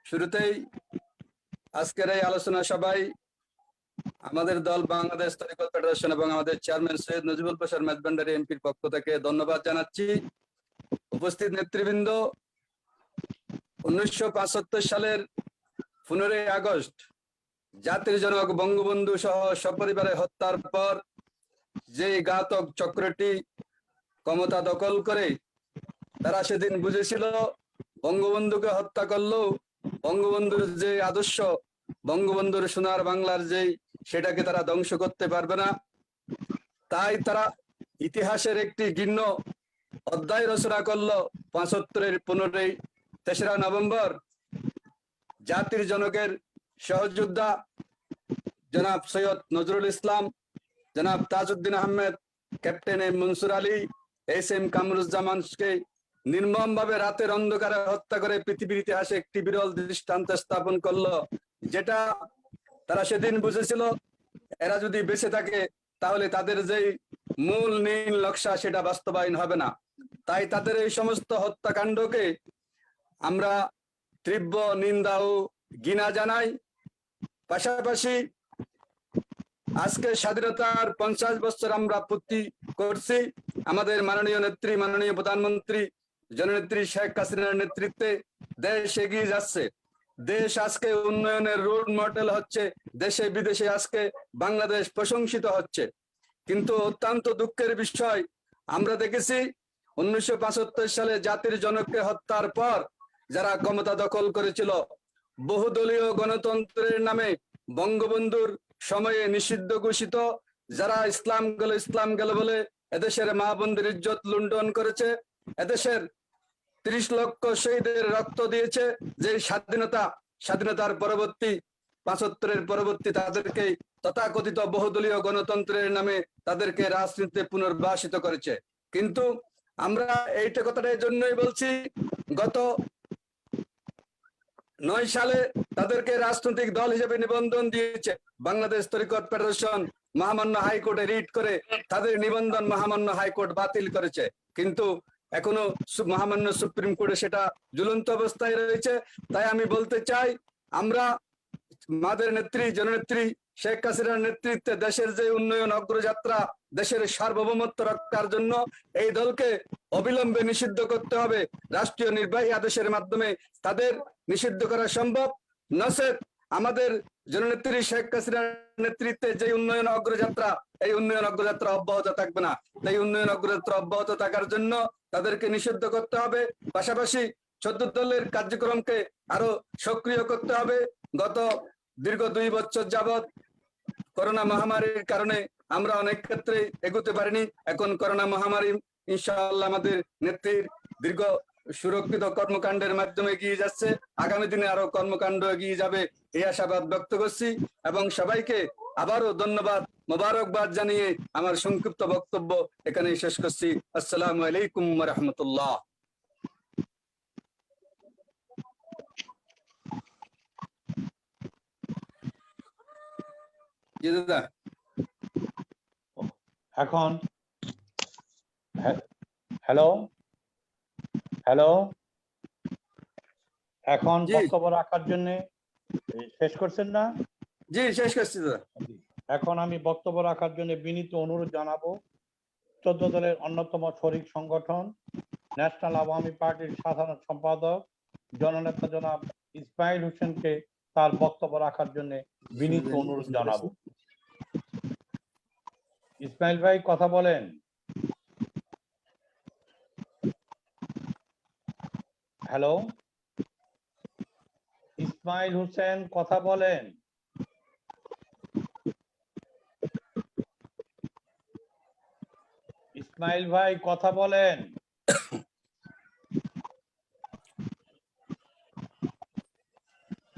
শুরুতেই আজকের এই আলোচনা সভায় আমাদের দল বাংলাদেশ তরিকত ফেডারেশন এবং আমাদের চেয়ারম্যান সৈয়দ নজিবুল বাশার মেজবান্ডারি এমপির পক্ষ থেকে ধন্যবাদ জানাচ্ছি। উপস্থিত নেতৃবৃন্দ, 1975 সালের 15 আগস্ট জাতির জনক বঙ্গবন্ধু সহ সপরিবারে হত্যার পর যে ঘাতক চক্রটি ক্ষমতা দখল করে, তারা সেদিন বুঝেছিল বঙ্গবন্ধুকে হত্যা করলেও বঙ্গবন্ধুর যে আদর্শ, বঙ্গবন্ধুর সোনার বাংলার যে সেটাকে তারা ধ্বংস করতে পারবে না। তাই তারা ইতিহাসের একটি ঘৃণ্য অধ্যায় রচনা করলো 75-এর 3রা নভেম্বর। জাতির জনকের সহযোদ্ধা জনাব সৈয়দ নজরুল ইসলাম, জনাব Tajuddin Ahmed, captain M Mansur Ali, S M. কামরুজ্জামানকে নির্মমভাবে রাতের অন্ধকারে হত্যা করে পৃথিবীর ইতিহাসে একটি বিরল দৃষ্টান্ত স্থাপন করলো, যেটা তারা সেদিন বুঝেছিল এরা যদি বেঁচে থাকে তাহলে তাদের যে মূল নীল নকশা সেটা বাস্তবায়ন হবে না। তাই তাদের এই সমস্ত হত্যাকাণ্ডকে আমরা তীব্র নিন্দা ও ঘৃণা জানাই। পাশাপাশি আজকে স্বাধীনতার 50 বছর আমরা পূর্তি করছি। আমাদের মাননীয় নেত্রী, মাননীয় প্রধানমন্ত্রী জননেত্রী শেখ হাসিনার নেতৃত্বে দেশ এগিয়ে যাচ্ছে। দেশ আজকে উন্নয়নের রোল মডেল হচ্ছে, দেশে বিদেশে আজকে বাংলাদেশ প্রশংসিত হচ্ছে। কিন্তু অত্যন্ত দুঃখের বিষয়, আমরা দেখেছি 1975 সালে জাতির জনককে হত্যার পর যারা ক্ষমতা দখল করেছিল, বহুদলীয় গণতন্ত্রের নামে বঙ্গবন্ধুর সময়ে নিষিদ্ধ ঘোষিত যারা ইসলাম গেল বলে এদেশের মা বোনদের ইজ্জত লুণ্ঠন করেছে, এদেশের 30 লক্ষ শহীদের রক্ত দিয়েছে, যে স্বাধীনতার পরবর্তী 75-এর পরবর্তী তাদেরকে তথাকথিত বহুদলীয় গণতন্ত্রের নামে তাদেরকে রাজনীতিতে পুনর্বাসিত করেছে। কিন্তু আমরা এইটা কথাটা এই জন্যই বলছি, গত 9 সালে তাদেরকে রাজনৈতিক দল হিসেবে নিবন্ধন দিয়েছে বাংলাদেশ তরিকত ফেডারেশন। মহামান্য হাইকোর্টে রিট করে তাদের নিবন্ধন মহামান্য হাইকোর্ট বাতিল করেছে, কিন্তু এখনো মহামান্য সুপ্রিম কোর্টে সেটা ঝুলন্ত অবস্থায় রয়েছে। তাই আমি বলতে চাই, আমরা মাদের নেত্রী জননেত্রী শেখ হাসিনার নেতৃত্বে দেশের যে উন্নয়ন অগ্রযাত্রা, দেশের সার্বভৌমত্ব রক্ষার জন্য এই দলকে অবিলম্বে নিষিদ্ধ করতে হবে। রাষ্ট্রীয় নির্বাহী আদেশের মাধ্যমে তাদের নিষিদ্ধ করা সম্ভব, নচেত আমাদের জননেত্রী শেখ হাসিনার নেতৃত্বে যে উন্নয়ন অগ্রযাত্রা, এই উন্নয়ন অগ্রযাত্রা অব্যাহত থাকবে না। তাই উন্নয়ন অগ্রযাত্রা অব্যাহত থাকার জন্য তাদেরকে নিষিদ্ধ করতে হবে। পাশাপাশি 14 দলের কার্যক্রমকে আরো সক্রিয় করতে হবে। গত দীর্ঘ 2 বছর যাবৎ করোনা মহামারীর কারণে আমরা অনেক ক্ষেত্রে এগোতে পারিনি। এখন করোনা মহামারী ইনশাআল্লাহ আমাদের নেত্রীর দীর্ঘ সুরক্ষিত কর্মকাণ্ডের মাধ্যমে এগিয়ে যাচ্ছে। আগামী দিনে আরো কর্মকাণ্ড এগিয়ে যাবে এই আশাবাদ ব্যক্ত করছি এবং সবাইকে আবারও ধন্যবাদ মোবারকবাদ জানিয়ে আমার সংক্ষিপ্ত বক্তব্য এখানেই শেষ করছি। আসসালামু আলাইকুম ওয়া রাহমাতুল্লাহ। জি দাদা। এখন হ্যালো হ্যালো এখন জি। বক্তব্য রাখার জন্য শেষ করছেন না? জি শেষ করছি দাদা। এখন আমি বক্তব্য রাখার জন্য বিনীত অনুরোধ জানাবো 14 দলের অন্যতম শরিক সংগঠন ন্যাশনাল আওয়ামী পার্টির সাধারণ সম্পাদক জননেতা জনাব ইসমাইল হোসেনকে তার বক্তব্য রাখার জন্য বিনীত অনুরোধ জানাবো। ইসমাইল ভাই কথা বলেন। হ্যালো ইসমাইল হোসেন কথা বলেন। ইসমাইল ভাই কথা বলেন।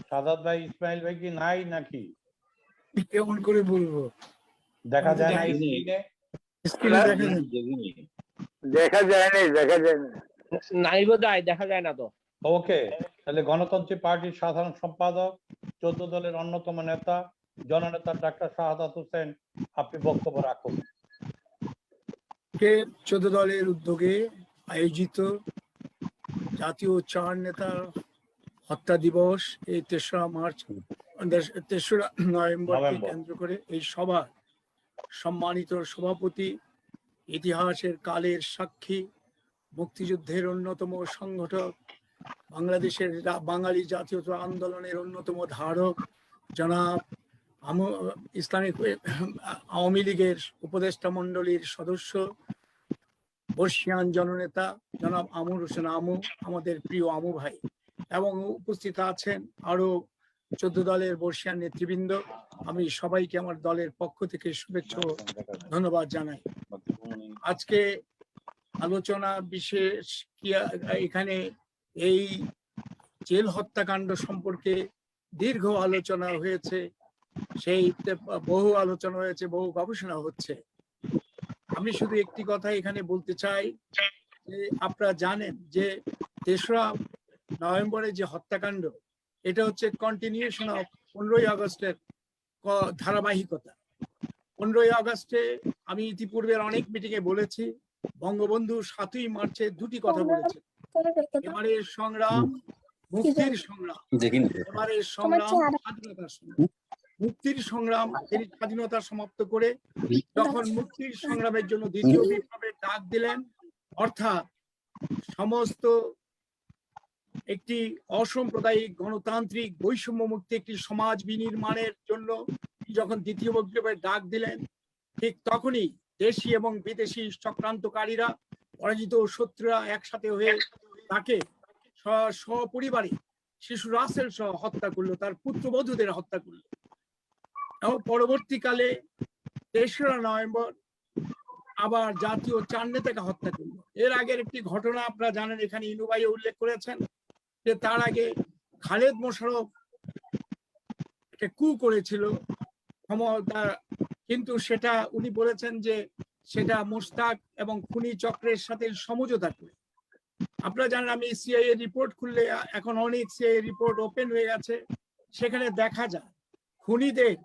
সাদাত ভাই ইসমাইল ভাই কি নাই নাকি? কেমন করে বলবো? দেখা যায় না স্ক্রিনে? দেখা যায় না, দেখা যায় না। নাই বোধহয়, দেখা যায় না তো। ওকে, তাহলে গণতন্ত্রী পার্টির সাধারণ সম্পাদক 14 দলের অন্যতম নেতা জননেতা ডাক্তার শাহাদাত হোসেন, আপনি বক্তব্য রাখুন। 14 দলের উদ্যোগে আয়োজিত জাতীয় 4 নেতার হত্যা দিবস এই 3রা মার্চ 3রা নভেম্বরকে কেন্দ্র করে এই সভা সম্মানিত সভাপতি, ইতিহাসের কালের সাক্ষী, মুক্তিযুদ্ধের অন্যতম সংগঠক, বাংলাদেশের বাঙালি জাতীয় আন্দোলনের অন্যতম ধারক জনাব ইসলামিক আওয়ামী লীগের উপদেষ্টা মণ্ডলীর সদস্য, বর্ষিয়ান জননেতা জনাব আমুর হোসেন আমু, আমাদের প্রিয় আমু ভাই, এবং উপস্থিত আছেন আরো 14 দলের বর্ষিয়ান নেতৃবৃন্দ। আমি সবাইকে আমার দলের পক্ষ থেকে শুভেচ্ছা ও ধন্যবাদ জানাই। আজকে আলোচনা বিশেষ এখানে এই জেল হত্যাকাণ্ড সম্পর্কে দীর্ঘ আলোচনা হয়েছে, সেই বহু আলোচনা হয়েছে, বহু গবেষণা হচ্ছে। আমি শুধু একটি কথা এখানে বলতে চাই যে আপনারা জানেন যে 3রা নভেম্বরের যে হত্যাকাণ্ড, এটা হচ্ছে কন্টিনিউশন অফ 15ই আগস্টের ধারাবাহিকতা। 15ই আগস্টে আমি ইতিপূর্বের অনেক মিটিং এ বলেছি, বঙ্গবন্ধু 7ই মার্চে দুটি কথা বলেছেন, এবারের সংগ্রাম মুক্তির সংগ্রাম, এবারের সংগ্রাম স্বাধীনতার সংগ্রাম। মুক্তির সংগ্রাম তিনি স্বাধীনতা সমাপ্ত করে যখন মুক্তির সংগ্রামের জন্য দ্বিতীয় বিপ্লবের ডাক দিলেন, অর্থাৎ সমস্ত একটি অসাম্প্রদায়িক গণতান্ত্রিক বৈষম্য মুক্ত একটি সমাজ বিনির্মাণের জন্য যখন দ্বিতীয় বিপ্লবের ডাক দিলেন, ঠিক তখনই দেশি এবং বিদেশি চক্রান্তকারীরা, পরাজিত শত্রুরা একসাথে হয়ে তাকে সপরিবারে শিশু রাসেল সহ হত্যা করলো, তার পুত্রবধূদের হত্যা করলো। এবং পরবর্তীকালে 3রা নভেম্বর আবার জাতীয় 4 নেতাকে হত্যা করলো। এর আগের একটি ঘটনা আপনারা জানেন, এখানে ইনু ভাই উল্লেখ করেছেন যে তার আগে খালেদ মোশাররফ কু করেছিল ক্ষমতা, কিন্তু সেটা উনি বলেছেন যে সেটা মোশতাক এবং খুনি চক্রের সাথে সমঝোতা করে। আপনারা জানেন, আমি সিআইএ রিপোর্ট খুললে এখন অনেক সিআইএ রিপোর্ট ওপেন হয়ে গেছে, সেখানে দেখা যায় খুনিদের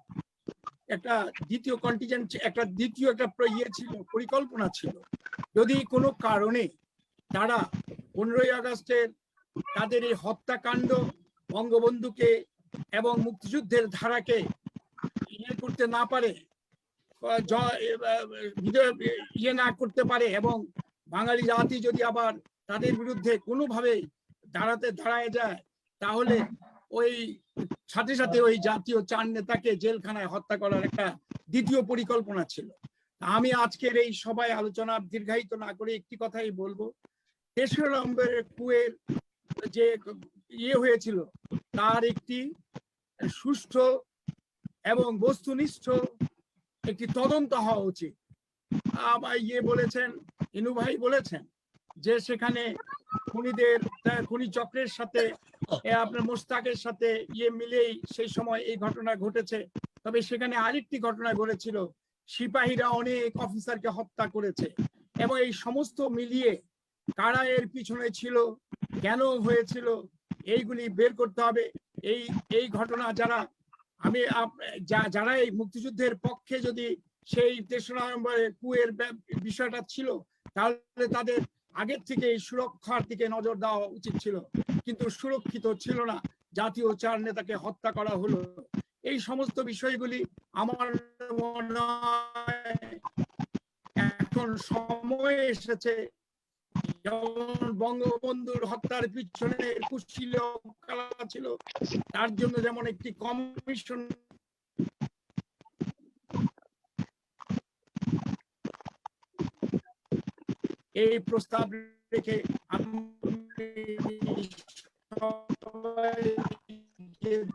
একটা দ্বিতীয় কন্টিজেন্ট, একটা দ্বিতীয় একটা ইয়ে ছিল, পরিকল্পনা ছিল। যদি কোনো কারণে তারা 15ই আগস্টের তাদের এই হত্যাকাণ্ড বঙ্গবন্ধুকে এবং মুক্তিযুদ্ধের ধারাকে ইয়ে করতে না পারে, ইয়ে না করতে পারে, এবং বাঙালি জাতি যদি আবার তাদের বিরুদ্ধে কোনোভাবে দাঁড়ায় যায়, তাহলে ওই সাথে সাথে ওই জাতীয় 4 নেতাকে জেলখানায় হত্যা করার একটা দ্বিতীয় পরিকল্পনা ছিল। আমি আজকের এই সভায় আলোচনা দীর্ঘায়িত না করে একটি কথাই বলবো, 3রা নভেম্বরের কুয়ের যে ইয়ে হয়েছিল তার একটি সুষ্ঠু এবং বস্তুনিষ্ঠ একটি তদন্ত হওয়া উচিত। আবার বলেছেন, ইনু ভাই বলেছেন যে সেখানে খুনিদের খুনি চক্রের সাথে আপনার মোস্তাকের সাথে মিলেই সেই সময় এই ঘটনা ঘটেছে। তবে সেখানে আরেকটি ঘটনা ঘটেছিল, সিপাহীরা অনেক অফিসারকে হত্যা করেছে, এবং এই সমস্ত মিলিয়ে কারা এর পিছনে ছিল, কেন হয়েছিল, এইগুলি বের করতে হবে। এই ঘটনা যারা যারা এই মুক্তিযুদ্ধের পক্ষে যদি সেই ৩রা নভেম্বরের কুয়ের বিষয়টা ছিল, তাহলে তাদের আগের থেকে সুরক্ষার দিকে নজর দেওয়া উচিত ছিল, কিন্তু সুরক্ষিত ছিল না। জাতীয় 4 নেতাকে হত্যা করা হলো। এই সমস্ত বিষয়গুলি আমার মনে হয় এখন সময় এসেছে, যেমন বঙ্গবন্ধুর হত্যার পিছনে কুশীল ছিল, তার জন্য যেমন একটি কমিশন এই প্রস্তাব রেখে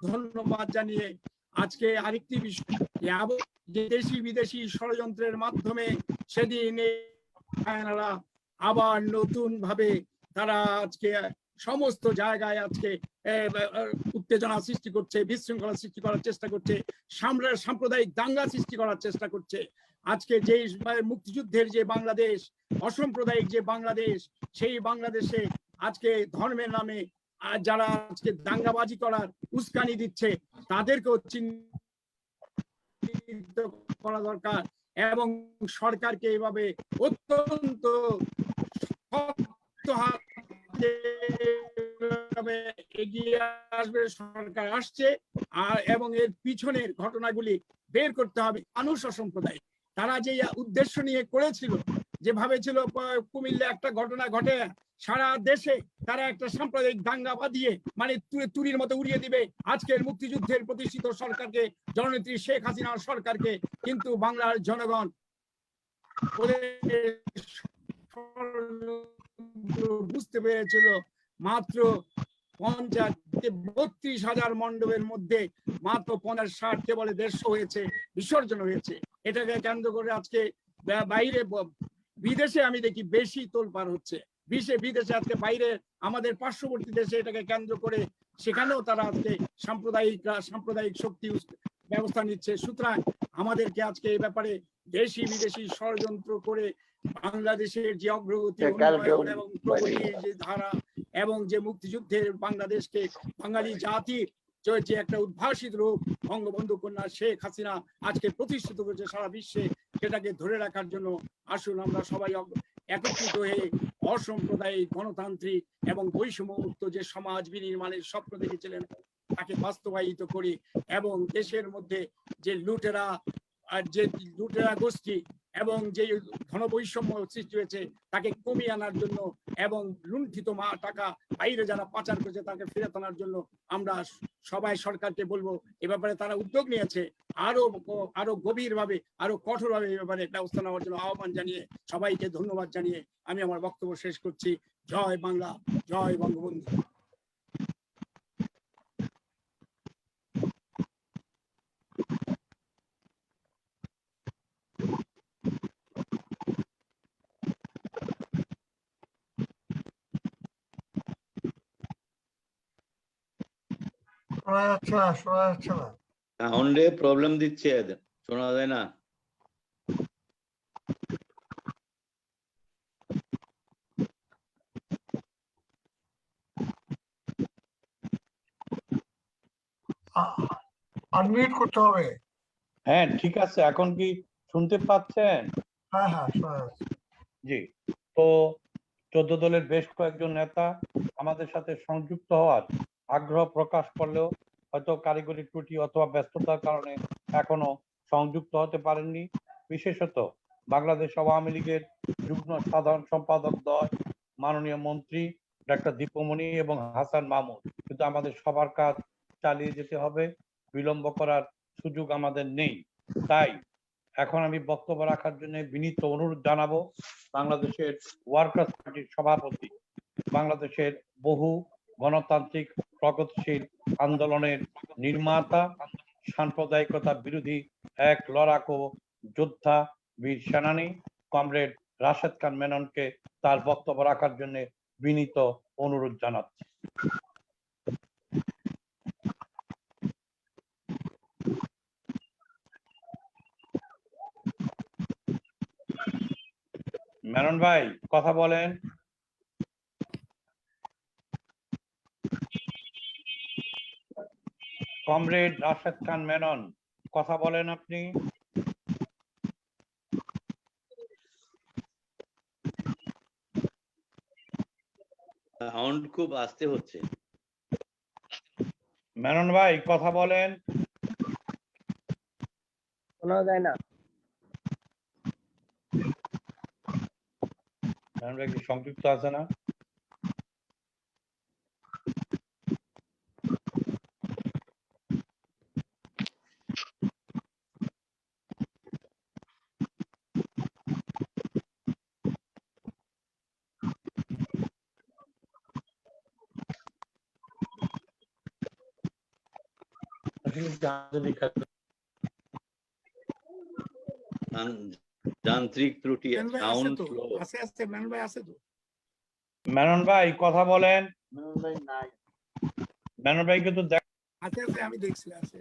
ধন্যবাদ জানিয়ে আজকে আরেকটি বিষয়, যে দেশি বিদেশি ষড়যন্ত্রের মাধ্যমে সেদিন আবার নতুন ভাবে তারা আজকে সমস্ত জায়গায় আজকে উত্তেজনা সৃষ্টি করছে, বিশৃঙ্খলা সৃষ্টি করার চেষ্টা করছে, সাম্প্রদায়িক দাঙ্গা সৃষ্টি করার চেষ্টা করছে। আজকে যে মুক্তিযুদ্ধের যে বাংলাদেশ, অসাম্প্রদায়িক যে বাংলাদেশ, সেই বাংলাদেশে আজকে ধর্মের নামে যারা আজকে দাঙ্গাবাজি করার উস্কানি দিচ্ছে, তাদেরকেও চিহ্নিত করা দরকার, এবং সরকারকে এইভাবে অত্যন্ত এগিয়ে আসবে, সরকার আসছে, এবং এর পিছনের ঘটনাগুলি বের করতে হবে। মানুষ অসাম্প্রদায়িক, তারা যে উদ্দেশ্য নিয়ে করেছিল, যে ভাবেছিল কুমিল্লা একটা ঘটনা ঘটে সারা দেশে তারা একটা সাম্প্রদায়িক দাঙ্গা বাঁধিয়ে মানে তুরির মতো উড়িয়ে দিবে আজকের মুক্তিযুদ্ধের প্রতিষ্ঠিত সরকারকে, জননেত্রী শেখ হাসিনার সরকারকে, কিন্তু বাংলার জনগণ বুঝতে পেরেছিল মাত্র 32,000 মণ্ডপের মধ্যে মাত্র 50-60 কেবল 150 হয়েছে, বিসর্জন হয়েছে। এটাকে কেন্দ্র করে আজকে বাইরে বিদেশে আমি দেখি বেশি তোলপাড় হচ্ছে, বিদেশে আজকে বাইরে আমাদের পার্শ্ববর্তী দেশে এটাকে কেন্দ্র করে সেখানেও তারা আজকে সাম্প্রদায়িক শক্তি ব্যবস্থা নিচ্ছে। সুতরাং আমাদেরকে আজকে এই ব্যাপারে দেশি বিদেশি ষড়যন্ত্র করে বাংলাদেশের যে অগ্রগতি এবং প্রগতির যে ধারা এবং যে মুক্তিযুদ্ধের বাংলাদেশকে বাঙালি জাতির যে একটা উদ্ভাসিত রূপ বঙ্গবন্ধু কন্যা শেখ হাসিনা আজকে প্রতিষ্ঠিত করেছে সারা বিশ্বে, সেটাকে ধরে রাখার জন্য আসুন আমরা সবাই একত্রিত হয়ে অসাম্প্রদায়িক, গণতান্ত্রিক এবং বৈষম্য মুক্ত যে সমাজ বিনির্মাণের স্বপ্ন দেখেছিলেন তাকে বাস্তবায়িত করি, এবং দেশের মধ্যে যে লুটেরা গোষ্ঠী এবং যে ধনবৈষম্য সৃষ্টি হয়েছে তাকে কমিয়ে আনার জন্য, এবং লুণ্ঠিত টাকা বাইরে যারা পাচার করেছে তাকে ফেরত আনার জন্য আমরা সবাই সরকারকে বলবো এ ব্যাপারে তারা উদ্যোগ নিয়েছে, আরো গভীরভাবে, আরো কঠোরভাবে এ ব্যাপারে ব্যবস্থা নেওয়ার জন্য আহ্বান জানিয়ে সবাইকে ধন্যবাদ জানিয়ে আমি আমার বক্তব্য শেষ করছি। জয় বাংলা, জয় বঙ্গবন্ধু। শোনা যাচ্ছে না। সাউন্ডে প্রবলেম দিচ্ছে, শোনা যায় না। আনমিউট করতে হবে। হ্যাঁ ঠিক আছে, এখন কি শুনতে পাচ্ছেন? হ্যাঁ শোনা যাচ্ছে। জি, তো 14 দলের বেশ কয়েকজন নেতা আমাদের সাথে সংযুক্ত হওয়ার আগ্রহ প্রকাশ করলেও হয়তো কারিগরি ত্রুটি অথবা ব্যস্ততার কারণে এখনো সংযুক্ত হতে পারেননি। বিশেষত বাংলাদেশ আওয়ামী লীগের যুগ্ম সাধারণ সম্পাদক দ্বয়, মাননীয় মন্ত্রী ডাক্তার দীপমণি এবং হাসান মাহমুদ, কিন্তু আমাদের সবার কাজ চালিয়ে যেতে হবে, বিলম্ব করার সুযোগ আমাদের নেই। তাই এখন আমি বক্তব্য রাখার জন্য বিনীত অনুরোধ জানাবো বাংলাদেশের ওয়ার্কার্স পার্টির সভাপতি, বাংলাদেশের বহু গণতান্ত্রিক প্রগতিশীল আন্দোলনের নির্মাতা, সাম্প্রদায়িকতা বিরোধী এক লড়াকু যোদ্ধা বীর সেনানী কমরেড রাশেদ খান মেননকে তার বক্তব্য রাখার জন্য বিনীত অনুরোধ জানাচ্ছি। মেনন ভাই কথা বলেন। কমরেড রাশেদ খান মেনন কথা বলেন আপনি। সাউন্ড খুব আস্তে হচ্ছে। মেনন ভাই কথা বলেন। শোনা যায় না। মেনন ভাই কি সংযুক্ত আছে না? যান্ত্রিক ত্রুটি, মেনন ভাই আছে সাউন্ড তো, স্লো। আছে মেনন ভাই আছে তো। মেনন ভাই কথা বলেন। মেনন ভাই কিন্তু আছে আমি দেখছি আছে।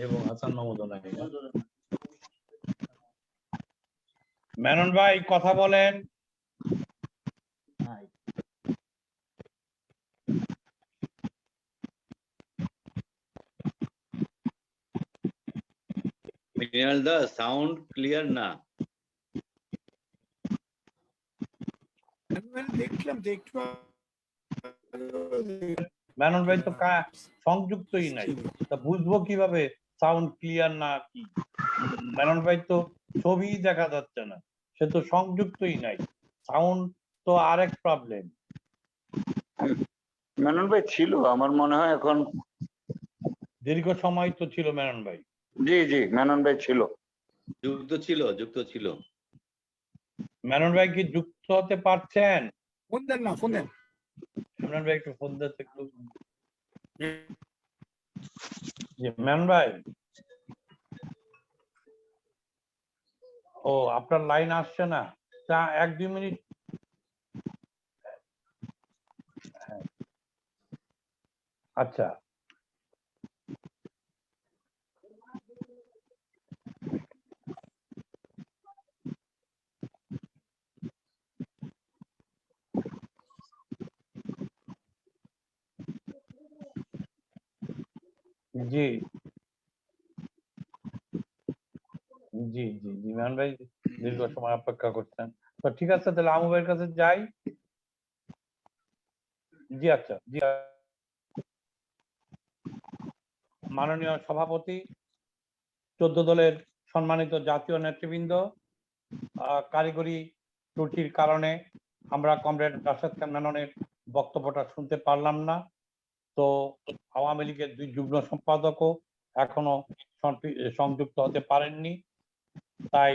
এবং হাসান মাহমুদ নাই। মেনন ভাই কথা বলেন। মৃণাল দা সাউন্ড ক্লিয়ার না। দেখলাম যে একটু মেনন ভাই তো সংযুক্তই নাই, তা বুঝবো কিভাবে সাউন্ড ক্লিয়ার না কি? মেনন ভাই তো ছবি দেখা যাচ্ছে না, সে তো সংযুক্তই নাই। সাউন্ড তো আরেক প্রবলেম। মেনন ভাই ছিল আমার মনে হয়, এখন দীর্ঘ সময় তো ছিল মেনন ভাই। জি মেনন ভাই ছিল। যুক্ত ছিল। মেনন ভাই কি যুক্ত হতে পারছেন? ফোন দেন না, ফোন দেন। মেনন ভাই একটু ফোন দিতে একটু। মেনন ভাই, ও আপনার লাইন আসছে না, তা 1-2 মিনিট। আচ্ছা, জি জি জি জি মেনন ভাই দীর্ঘ সময় অপেক্ষা করছেন। তো ঠিক আছে, তাহলে আমু ভাইয়ের কাছে যাই। জি আচ্ছা, জি। মাননীয় সভাপতি, 14 দলের সম্মানিত জাতীয় নেতৃবৃন্দ, কারিগরি ত্রুটির কারণে আমরা কমরেড রাশেদ খান মেননের বক্তব্যটা শুনতে পারলাম না। তো আওয়ামী লীগের 2 যুগ্ম সম্পাদকও এখনো সংযুক্ত হতে পারেননি। তাই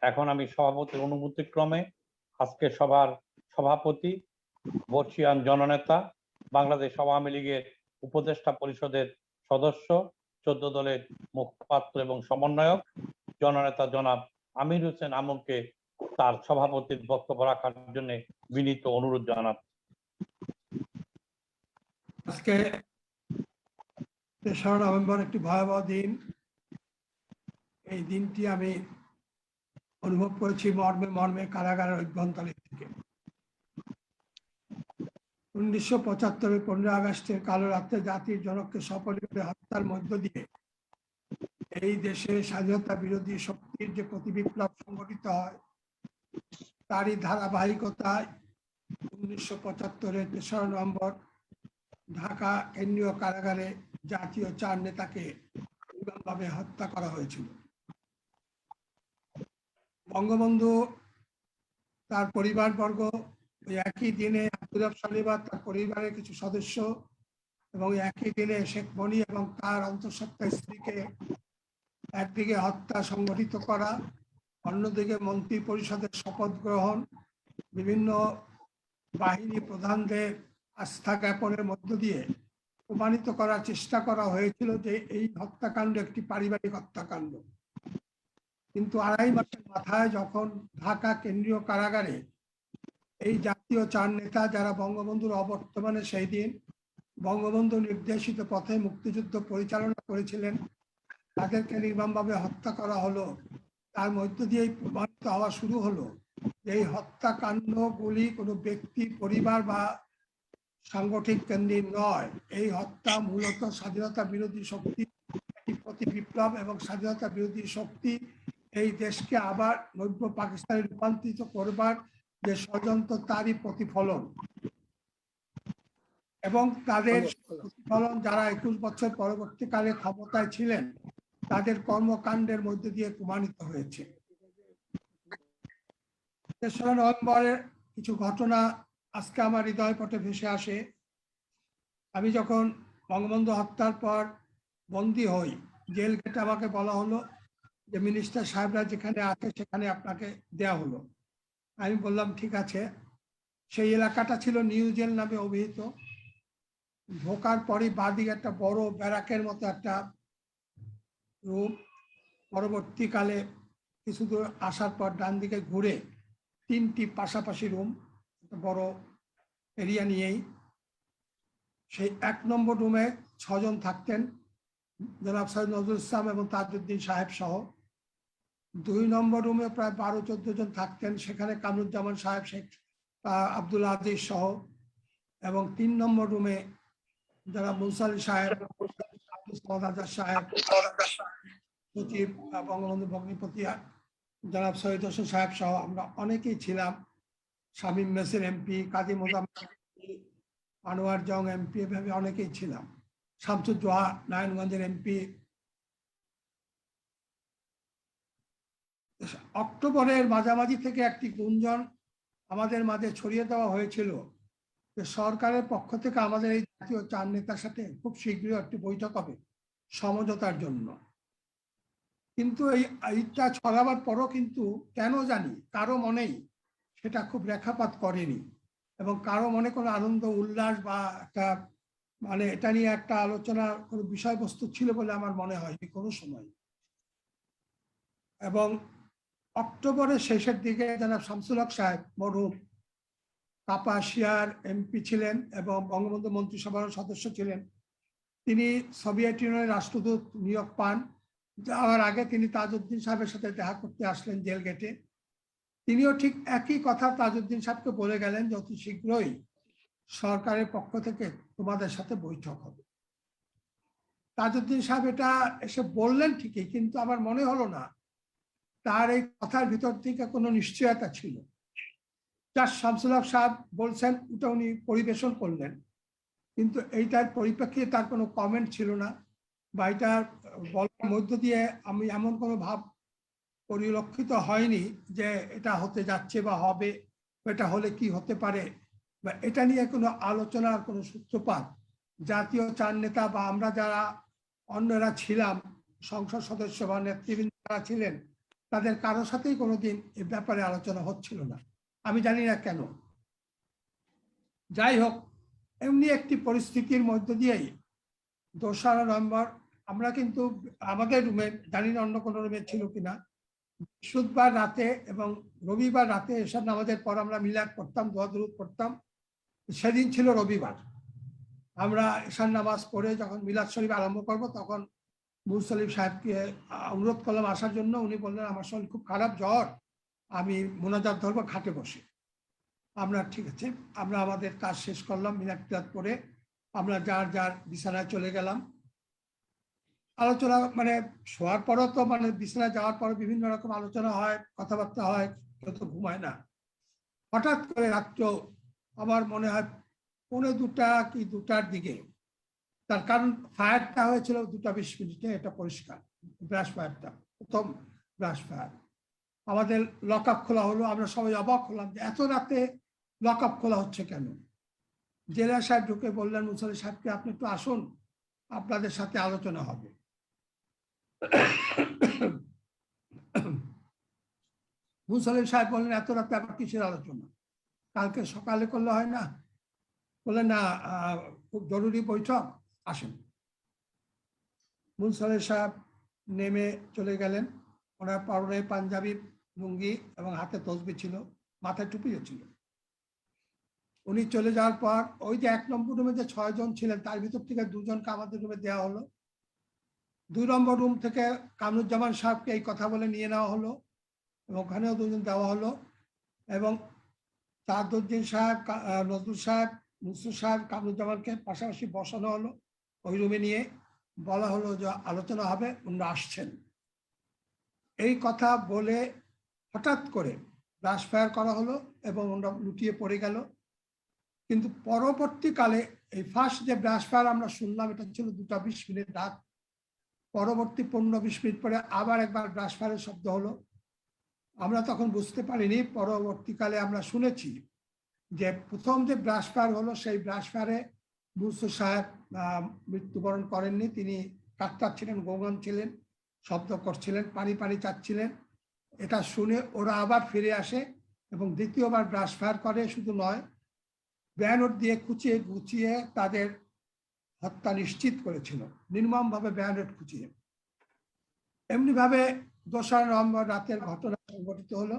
এখন আমি সভাপতির অনুমতি ক্রমে আজকে সভার সভাপতি, বর্ষিয়ান জননেতা, বাংলাদেশ আওয়ামী লীগের উপদেষ্টা পরিষদের সদস্য, 14 দলের মুখপাত্র এবং সমন্বয়ক জননেতা জনাব আমির হোসেন আমুকে তার সভাপতির বক্তব্য রাখার জন্য বিনীত অনুরোধ জানাচ্ছি। আজকে 3রা নভেম্বর একটি ভয়াবহ দিন। এই দিনটি আমি অনুভব করেছি মর্মে মর্মে কারাগারের অভ্যন্তরে থেকে। 1975 15 আগস্টের কালো রাত্রে জাতির জনককে সপরিবারে হত্যার মধ্য দিয়ে এই দেশে স্বাধীনতা বিরোধী শক্তির যে প্রতিবিপ্লব সংগঠিত হয়, তারই ধারাবাহিকতায় 1975-এর 3রা নভেম্বর ঢাকা কেন্দ্রীয় কারাগারে জাতীয় 4 নেতাকে নির্মমভাবে হত্যা করা হয়েছিল। বঙ্গবন্ধু, তার পরিবারবর্গ, ওই একই দিনে আব্দুল সালিবা তার পরিবারের কিছু সদস্য এবং একই দিনে শেখ মনি এবং তার অন্তঃসত্ত্বা স্ত্রীকে একদিকে হত্যা সংগঠিত করা অন্যদিকে মন্ত্রী পরিষদের শপথ গ্রহণ, বিভিন্ন বাহিনী প্রধানদের আস্থা জ্ঞাপনের মধ্য দিয়ে প্রমাণিত করার চেষ্টা করা হয়েছিল যে এই হত্যাকাণ্ড একটি পারিবারিক হত্যাকাণ্ড। কিন্তু 2.5 মাসের মাথায় যখন ঢাকা কেন্দ্রীয় কারাগারে এই জাতীয় 4 নেতা যারা বঙ্গবন্ধুর অবর্তমানে সেই দিন বঙ্গবন্ধু নির্দেশিত পথে মুক্তিযুদ্ধ পরিচালনা করেছিলেন, তাদেরকে নির্মমভাবে হত্যা করা হলো, তার মধ্য দিয়েই প্রমাণিত হওয়া শুরু হলো যে এই হত্যাকাণ্ডগুলি কোনো ব্যক্তি, পরিবার বা সাংগঠনিক কেন্দ্রিক নয়। এই হত্যা মূলত স্বাধীনতা বিরোধী শক্তি, একটি প্রতি বিপ্লব এবং স্বাধীনতা বিরোধী শক্তি এই দেশকে আবার নব্য পাকিস্তানে রূপান্তরিত করবার যে ষড়যন্ত্র, তারই প্রতিফলন। এবং তাদের প্রতিফলন যারা 21 বছর পরবর্তীকালে ক্ষমতায় ছিলেন তাদের কর্মকাণ্ডের মধ্যে দিয়ে প্রমাণিত হয়েছে। 3রা নভেম্বরের কিছু ঘটনা আজকে আমার হৃদয় পটে ভেসে আসে। আমি যখন বঙ্গবন্ধু হত্যার পর বন্দী হই, জেল গেটে আমাকে বলা হলো যে মিনিস্টার সাহেবরা যেখানে আছে সেখানে আপনাকে দেয়া হলো। আমি বললাম ঠিক আছে। সেই এলাকাটা ছিল নিউ জেল নামে অভিহিত। ঢোকার পরই বাঁদিকে একটা বড় ব্যারাকের মতো একটা রুম, পরবর্তীকালে কিছু দূর আসার পর ডান দিকে ঘুরে 3টি পাশাপাশি রুম, বড় এরিয়া নিয়েই। সেই 1 নম্বর রুমে 6 জন থাকতেন, জনাব সৈয়দ নজরুল ইসলাম এবং তাজউদ্দিন সাহেব সহ। 2 নম্বর রুমে প্রায় 12-14 জন থাকতেন, সেখানে কামরুজ্জামান সাহেব, শেখ আব্দুল আজিজ সহ। এবং 3 নম্বর রুমে যারা মুনসালি সাহেব, আব্দুল সামাদ আজাদ সাহেব, সচিব বঙ্গবন্ধু ভগ্নিপতি জনাব সৈয়দ হোসেন সাহেব সহ আমরা অনেকেই ছিলাম। শামীম মেসির এমপি, কাজী মোজাম্মেল, আনোয়ার জং এমপি, এভাবে অনেকেই ছিলাম। শামসুজ্জোহা নারায়ণগঞ্জের এমপি। অক্টোবরের মাঝামাঝি থেকে একটি গুঞ্জন আমাদের মাঝে ছড়িয়ে দেওয়া হয়েছিল যে সরকারের পক্ষ থেকে আমাদের এই জাতীয় 4 নেতার সাথে খুব শীঘ্রই একটি বৈঠক হবে সমঝোতার জন্য। কিন্তু এইটা ছড়াবার পরও কিন্তু কেন জানি কারো মনেই সেটা খুব রেখাপাত করেনি, এবং কারো মনে কোনো আনন্দ উল্লাস বা একটা মানে এটা নিয়ে একটা আলোচনার কোনো বিষয়বস্তু ছিল বলে আমার মনে হয়নি কোনো সময়। এবং অক্টোবরের শেষের দিকে জনাব শামসুল হক সাহেব মরহুম কাপাসিয়ার এমপি ছিলেন এবং বঙ্গবন্ধু মন্ত্রিসভার সদস্য ছিলেন। তিনি সোভিয়েত ইউনিয়নের রাষ্ট্রদূত নিয়োগ পান। যাওয়ার আগে তিনি তাজউদ্দিন সাহেবের সাথে দেখা করতে আসলেন জেল গেটে। তিনিও ঠিক একই কথা তাজউদ্দিন সাহেবকে বলে গেলেন যে অতি শীঘ্রই সরকারের পক্ষ থেকে তোমাদের সাথে বৈঠক হবে। তাজউদ্দিন সাহেব এটা এসে বললেন ঠিকই, কিন্তু আমার মনে হলো না তার এই কথার ভিতর থেকে কোনো নিশ্চয়তা ছিল। যা শামসুল হক সাহেব বলছেন ওটা উনি পরিবেশন করলেন, কিন্তু এইটার পরিপ্রেক্ষিতে তার কোনো কমেন্ট ছিল না, বা এটার বলার মধ্য দিয়ে আমি এমন কোনো ভাব পরিলক্ষিত হয়নি যে এটা হতে যাচ্ছে বা হবে, এটা হলে কি হতে পারে, বা এটা নিয়ে কোনো আলোচনার কোনো সূত্রপাত জাতীয় 4 নেতা বা আমরা যারা অন্যরা ছিলাম, সংসদ সদস্য বা নেতৃবৃন্দ যারা ছিলেন, তাদের কারোর সাথেই কোনোদিন এ ব্যাপারে আলোচনা হচ্ছিল না। আমি জানি না কেন। যাই হোক, এমনি একটি পরিস্থিতির মধ্য দিয়েই 2রা নভেম্বর আমরা কিন্তু আমাদের রুমে, জানি না অন্য কোনো রুমে ছিল কিনা, বৃহস্পতিবার রাতে এবং রবিবার রাতে এসব নামাজের পর আমরা মিলাদ পড়তাম, দোয়া দুরূদ পড়তাম। সেদিন ছিল রবিবার। আমরা এশার নামাজ পড়ে যখন মিলাদ শরীফ আরম্ভ করব তখন মুসলিম সাহেবকে অনুরোধ করলাম আসার জন্য। উনি বললেন আমার শরীর খুব খারাপ, জ্বর, আমি মোনাজাত ধরবো খাটে বসে। আমরা ঠিক আছে, আমরা আমাদের কাজ শেষ করলাম, মিলাদ টিলাদ পড়ে আমরা যার যার বিছানায় চলে গেলাম। আলোচনা মানে শোয়ার পরও তো মানে বিছানায় যাওয়ার পর বিভিন্ন রকম আলোচনা হয়, কথাবার্তা হয়, কেউ তো ঘুমায় না। হঠাৎ করে রাত্র আমার মনে হয় 1:45 কি 2টার দিকে, তার কারণ ফায়ারটা হয়েছিল 2:20 এটা পরিষ্কার, ব্রাশ ফায়ারটা, প্রথম ব্রাশ ফায়ার। আমাদের লক আপ খোলা হলো, আমরা সবাই অবাক হলাম যে এত রাতে লক আপ খোলা হচ্ছে কেন। জেলা সাহেব ঢুকে বললেন মুসলি সাহেবকে আপনি একটু আসুন, আপনাদের সাথে আলোচনা হবে। মুসলিম সাহেব বললেন এত রাতে আবার কিসের আলোচনা, কালকে সকালে করলে হয় না? বললেন না, খুব জরুরি বৈঠক, আসেন। মুনসালিম সাহেব নেমে চলে গেলেন। ওনার পরনে পাঞ্জাবি লুঙ্গি এবং হাতে তসবি ছিল, মাথায় টুপিও ছিল। উনি চলে যাওয়ার পর ওই যে 1 নম্বর রুমে যে 6 জন ছিলেন তার ভিতর থেকে 2 জনকে আমাদের রুমে দেওয়া হলো। 2 নম্বর রুম থেকে কামরুজ্জামান সাহেবকে এই কথা বলে নিয়ে নেওয়া হলো এবং ওখানেও 2 জন দেওয়া হলো এবং তাজউদ্দিন সাহেব, নজরুল সাহেব, মুনসুর সাহেব, কামরুজ্জামানকে পাশাপাশি বসানো হলো। ওই রুমে নিয়ে বলা হলো যে আলোচনা হবে, উনি আসছেন। এই কথা বলে হঠাৎ করে ব্রাশ ফায়ার করা হলো এবং ওরা লুটিয়ে পড়ে গেল। কিন্তু পরবর্তীকালে এই ফার্স্ট যে ব্রাশ ফায়ার আমরা শুনলাম এটা ছিল 2টা 20 মিনিট রাত। পরবর্তী 15-20 মিনিট পরে আবার একবার ব্রাশ ফায়ারের শব্দ হলো। আমরা তখন বুঝতে পারিনি, পরবর্তীকালে আমরা শুনেছি যে প্রথম যে ব্রাশ ফায়ার হলো সেই ব্রাশ ফায়ারে মুনসুর সাহেব মৃত্যুবরণ করেননি। তিনি কাঁদছিলেন, গৌরন ছিলেন, শব্দ করছিলেন, পানি পানি চাচ্ছিলেন। এটা শুনে ওরা আবার ফিরে আসে এবং দ্বিতীয়বার ব্রাশ ফায়ার করে। শুধু নয়, ব্যানর দিয়ে কুচিয়ে গুছিয়ে তাদের হত্যা নিশ্চিত করেছিল, নির্মমভাবে ব্যানর কুচিয়ে। এমনিভাবে 2রা নভেম্বর রাতের ঘটনা সংঘটিত হলো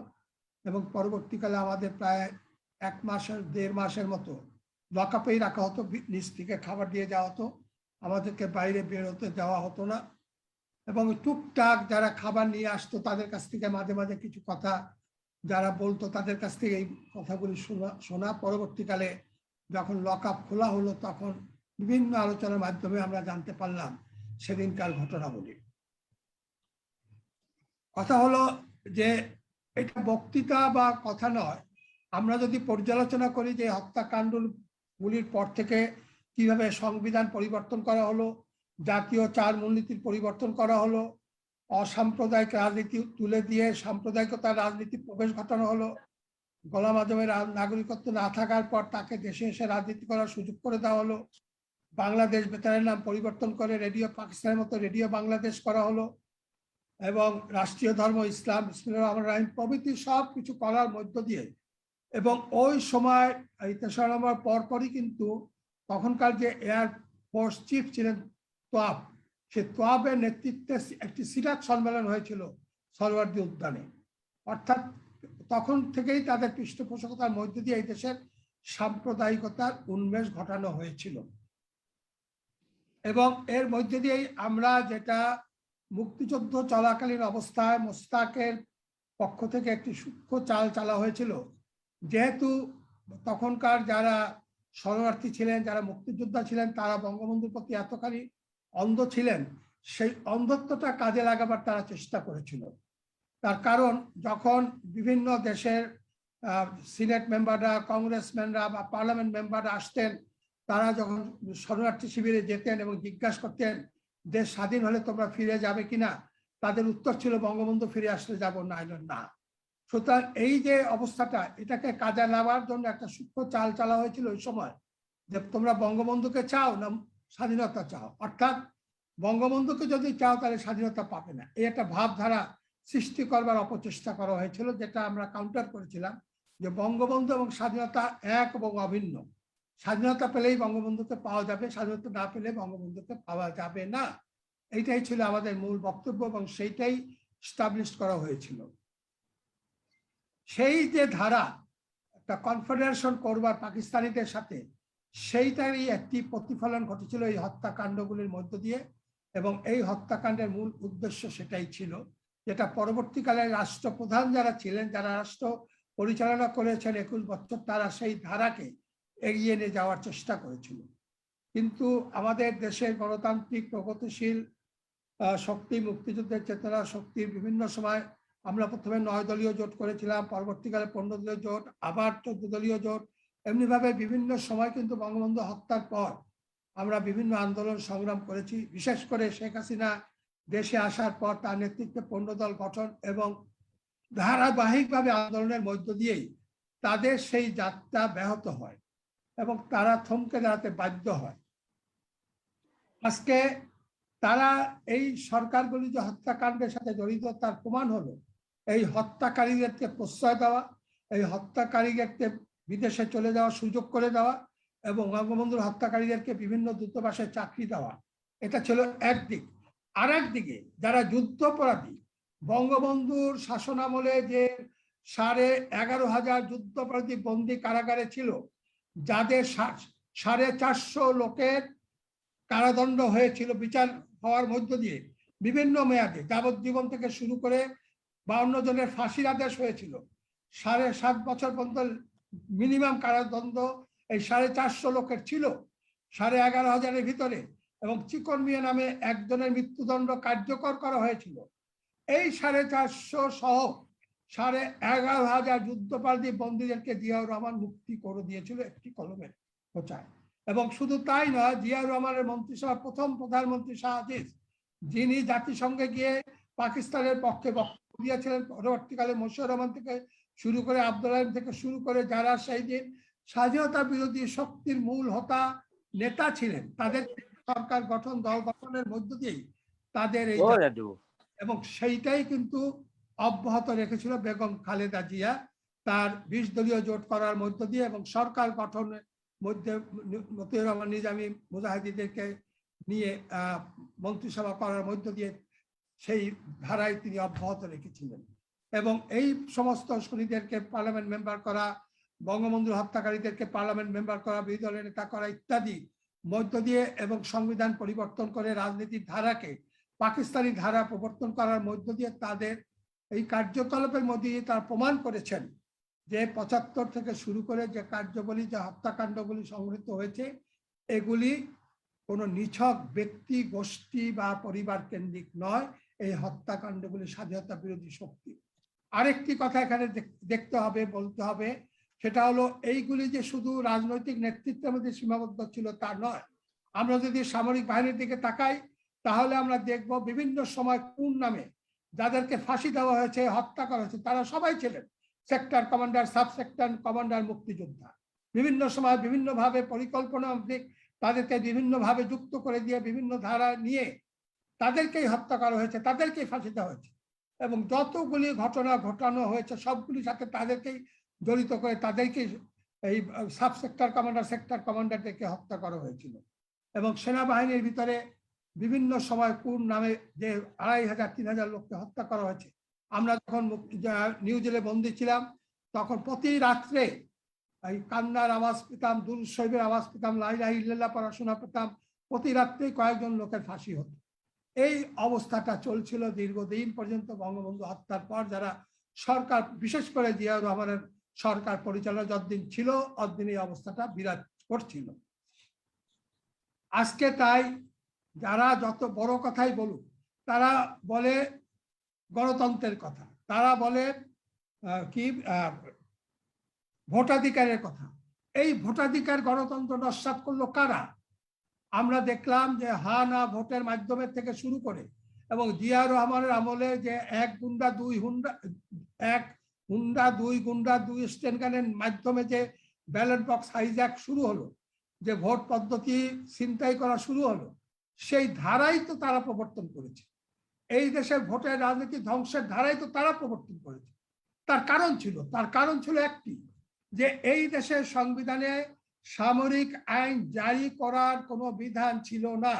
এবং পরবর্তীকালে আমাদের প্রায় 1-1.5 মাসের মতো লকআপেই রাখা হতো। নিচ থেকে খাবার দিয়ে যাওয়া হতো, আমাদেরকে বাইরে বের হতে দেওয়া হতো না এবং টুকটাক যারা খাবার নিয়ে আসতো তাদের কাছ থেকে মাঝে মাঝে কিছু কথা যারা বলতো তাদের কাছ থেকে এই কথাগুলি শোনা। পরবর্তীকালে যখন লকআপ খোলা হলো তখন বিভিন্ন আলোচনার মাধ্যমে আমরা জানতে পারলাম সেদিনকার ঘটনাবলী। কথা হলো যে এটা বক্তৃতা বা কথা নয়, আমরা যদি পর্যালোচনা করি যে হত্যাকাণ্ডগুলির পর থেকে কিভাবে সংবিধান পরিবর্তন করা হলো, জাতীয় 4 মূলনীতির পরিবর্তন করা হলো, অসাম্প্রদায়িক রাজনীতি তুলে দিয়ে সাম্প্রদায়িকতার রাজনীতি প্রবেশ ঘটানো হলো, গোলাম আজমের নাগরিকত্ব না থাকার পর তাকে দেশে এসে রাজনীতি করার সুযোগ করে দেওয়া হলো, বাংলাদেশ বেতারের নাম পরিবর্তন করে রেডিও পাকিস্তানের মতো রেডিও বাংলাদেশ করা হলো এবং রাষ্ট্রীয় ধর্ম ইসলাম, বিসমিল্লাহির রহমানির রহিম প্রভৃতি সব কিছু করার মধ্য দিয়ে। এবং ওই সময় এই 3রা নভেম্বর পরপরই কিন্তু তখনকার যে এয়ার ফোর্স চিফ ছিলেন তোয়াব, সে তোয়াবের নেতৃত্বে একটি সিরাত সম্মেলন হয়েছিল সরওয়ার্দী উদ্যানে। অর্থাৎ তখন থেকেই তাদের পৃষ্ঠপোষকতার মধ্য দিয়ে এই দেশের সাম্প্রদায়িকতার উন্মেষ ঘটানো হয়েছিল এবং এর মধ্যে দিয়েই আমরা যেটা মুক্তিযুদ্ধ চলাকালীন অবস্থায় মোস্তাকের পক্ষ থেকে একটি সূক্ষ্ম চাল চালা হয়েছিল। যেহেতু তখনকার যারা শরণার্থী ছিলেন, যারা মুক্তিযোদ্ধা ছিলেন, তারা বঙ্গবন্ধুর প্রতি এতখানি অন্ধ ছিলেন, সেই অন্ধত্বটা কাজে লাগাবার তারা চেষ্টা করেছিল। তার কারণ যখন বিভিন্ন দেশের সিনেট মেম্বাররা, কংগ্রেসম্যানরা বা পার্লামেন্ট মেম্বাররা আসতেন, তারা যখন শরণার্থী শিবিরে যেতেন এবং জিজ্ঞাসা করতেন দেশ স্বাধীন হলে তোমরা ফিরে যাবে কিনা, তাদের উত্তর ছিল বঙ্গবন্ধু ফিরে আসলে যাব, না না। সুতরাং এই যে অবস্থাটা, এটাকে কাজে নেওয়ার জন্য একটা সূক্ষ্ম চাল চালা হয়েছিল ওই সময়, যে তোমরা বঙ্গবন্ধুকে চাও না স্বাধীনতা চাও, অর্থাৎ বঙ্গবন্ধুকে যদি চাও তাহলে স্বাধীনতা পাবে না, এই একটা ভাবধারা সৃষ্টি করবার অপচেষ্টা করা হয়েছিল, যেটা আমরা কাউন্টার করেছিলাম যে বঙ্গবন্ধু এবং স্বাধীনতা এক এবং অভিন্ন। স্বাধীনতা পেলেই বঙ্গবন্ধুকে পাওয়া যাবে, স্বাধীনতা না পেলে বঙ্গবন্ধুকে পাওয়া যাবে না। এইটাই ছিল আমাদের মূল বক্তব্য এবং সেইটাই এস্টাবলিশ করা হয়েছিল। সেই যে ধারা একটা কনফেডারেশন করবার পাকিস্তানিদের সাথে, সেইটারই একটি প্রতিফলন ঘটেছিল এই হত্যাকাণ্ডগুলির মধ্য দিয়ে এবং এই হত্যাকাণ্ডের মূল উদ্দেশ্য সেটাই ছিল, যেটা পরবর্তীকালে রাষ্ট্রপ্রধান যারা ছিলেন, যারা রাষ্ট্র পরিচালনা করেছেন 21 বছর, তারা সেই ধারাকে এগিয়ে নিয়ে যাওয়ার চেষ্টা করেছিল। কিন্তু আমাদের দেশের গণতান্ত্রিক প্রগতিশীল শক্তি, মুক্তিযুদ্ধের চেতনা শক্তির বিভিন্ন সময় আমরা প্রথমে 9 দলীয় জোট করেছিলাম, পরবর্তীকালে 15 দলীয় জোট, আবার 14 দলীয় জোট, এমনিভাবে বিভিন্ন সময় কিন্তু বঙ্গবন্ধু হত্যার পর আমরা বিভিন্ন আন্দোলন সংগ্রাম করেছি। বিশেষ করে শেখ হাসিনা দেশে আসার পর তার নেতৃত্বে 15 দল গঠন এবং ধারাবাহিকভাবে আন্দোলনের মধ্য দিয়েই তাদের সেই যাত্রা ব্যাহত হয় এবং তারা থমকে দাঁড়াতে বাধ্য হয়। আজকে তারা এই সরকারগুলি যে হত্যাকাণ্ডের সাথে জড়িত তার প্রমাণ হলো এই হত্যাকারীদেরকে প্রশ্রয় দেওয়া, এই হত্যাকারীদেরকে বিদেশে চলে যাওয়ার সুযোগ করে দেওয়া এবং বঙ্গবন্ধুর হত্যাকারীদেরকে বিভিন্ন দূতাবাসে চাকরি দেওয়া, এটা ছিল একদিক। আর একদিকে যারা যুদ্ধাপরাধী, বঙ্গবন্ধুর শাসনামলে যে 11,500 যুদ্ধাপরাধী বন্দী কারাগারে ছিল, যাদের 450 লোকের কারাদণ্ড হয়েছিল বিচার হওয়ার মধ্য দিয়ে, বিভিন্ন মেয়াদে যাবজ্জীবন থেকে শুরু করে 52 জনের ফাঁসির আদেশ হয়েছিল, 7.5 বছর পর্যন্ত মিনিমাম কারাদণ্ড এই 450 লোকের ছিল 11,500-এর ভিতরে, এবং চিকন মিয়া নামে একজনের মৃত্যুদণ্ড কার্যকর করা হয়েছিল। এই 450 সহ 11,500 যুদ্ধাপরাধী বন্দীদেরকে জিয়াউর রহমান মুক্তি করে দিয়েছিল একটি কলমের খোঁচায়। এবং শুধু তাই নয়, জিয়াউর রহমানের মন্ত্রিসভার প্রথম প্রধানমন্ত্রী শাহ আজিজ, যিনি জাতিসংঘে গিয়ে পাকিস্তানের পক্ষে বক্তব্য দিয়েছিলেন, পরবর্তীকালে মশিউর রহমান থেকে শুরু করে আব্দুল আলীম থেকে শুরু করে যারা সেই দিন স্বাধীনতা বিরোধী শক্তির মূল হোতা নেতা ছিলেন, তাদের সরকার গঠন, দল গঠনের মধ্য দিয়েই তাদের এই, এবং সেইটাই কিন্তু অব্যাহত রেখেছিল বেগম খালেদা জিয়া তার 20 দলীয় জোট করার মধ্য দিয়ে এবং সরকার গঠনের মধ্যে মতিউর রহমান নিজামী মুজাহিদীদেরকে নিয়ে মন্ত্রিসভা করার মধ্য দিয়ে সেই ধারায় তিনি অব্যাহত রেখেছিলেন। এবং এই সমস্ত শহীদদেরকে পার্লামেন্ট মেম্বার করা, বঙ্গবন্ধুর হত্যাকারীদেরকে পার্লামেন্ট মেম্বার করা, বিরোধী দলের নেতা করা ইত্যাদি মধ্য দিয়ে এবং সংবিধান পরিবর্তন করে রাজনীতির ধারাকে পাকিস্তানি ধারা প্রবর্তন করার মধ্য দিয়ে তাদের এই কার্যকলাপের মধ্যে দিয়ে তারা প্রমাণ করেছেন যে 75 থেকে শুরু করে যে কার্যবলী, যে হত্যাকাণ্ডগুলি সংঘটিত হয়েছে, এগুলি কোনো নিছক ব্যক্তি, গোষ্ঠী বা পরিবার কেন্দ্রিক নয়। এই হত্যাকাণ্ডগুলি স্বাধীনতা বিরোধী শক্তি। আরেকটি কথা এখানে দেখতে হবে, বলতে হবে, সেটা হলো এইগুলি যে শুধু রাজনৈতিক নেতৃত্বের মধ্যে সীমাবদ্ধ ছিল তা নয়। আমরা যদি সামরিক বাহিনীর দিকে তাকাই তাহলে আমরা দেখব বিভিন্ন সময় কোন নামে যাদেরকে ফাঁসি দেওয়া হয়েছে, হত্যা করা হয়েছে, তারা সবাই ছিলেন sector commander, sub sector commander, মুক্তিযোদ্ধা। বিভিন্ন সময় বিভিন্নভাবে পরিকল্পনা তাদেরকে বিভিন্নভাবে যুক্ত করে দিয়ে বিভিন্ন ধারা নিয়ে তাদেরকেই হত্যা করা হয়েছে, তাদেরকেই ফাঁসি দেওয়া হয়েছে। এবং যতগুলি ঘটনা ঘটানো হয়েছে সবগুলির সাথে তাদেরকেই জড়িত করে তাদেরকেই এই সাব সেক্টর কমান্ডার, সেক্টর কমান্ডারদেরকে হত্যা করা হয়েছিল। এবং সেনাবাহিনীর ভিতরে বিভিন্ন সময় কোন নামে যে 2,500-3,000 লোককে হত্যা করা হয়েছে। আমরা যখন নিউ জেলে বন্দী ছিলাম তখন প্রতি রাত্রে এই কান্নার আওয়াজ পেতাম, দুরূদ শরীফের আওয়াজ পেতাম, লা ইলাহা ইল্লাল্লাহ পড়াশোনা পেতাম, প্রতি রাত্রেই কয়েকজন লোকের ফাঁসি হতো। এই অবস্থাটা চলছিল দীর্ঘদিন পর্যন্ত। বঙ্গবন্ধু হত্যার পর যারা সরকার, বিশেষ করে জিয়াউর রহমানের সরকার পরিচালনা যতদিন ছিল ততদিন এই অবস্থাটা বিরাজ করছিল। আজকে তাই যারা যত বড় কথাই বলুক, তারা বলে গণতন্ত্রের কথা, তারা বলে কি ভোটাধিকারের কথা। এই ভোটাধিকার গণতন্ত্র নস্যাৎ করলো কারা? আমরা দেখলাম যে হা না ভোটের মাধ্যমে থেকে শুরু করে এবং জিয়াউর রহমানের আমলে যে 1 গুন্ডা 2 গুন্ডা 2 স্টেনগানের মাধ্যমে যে ব্যালট বক্স হাইজ্যাক শুরু হলো, যে ভোট পদ্ধতি ছিনতাই করা শুরু হলো, সেই ধারাই তো তারা প্রবর্তন করেছে। এই দেশের ভোটের রাজনীতি ধ্বংসের ধারাই তো তারা প্রবর্তন করেছে। তার কারণ ছিল একটি, যে এই দেশের সংবিধানে সামরিক আইন জারি করার কোনো বিধান ছিল না।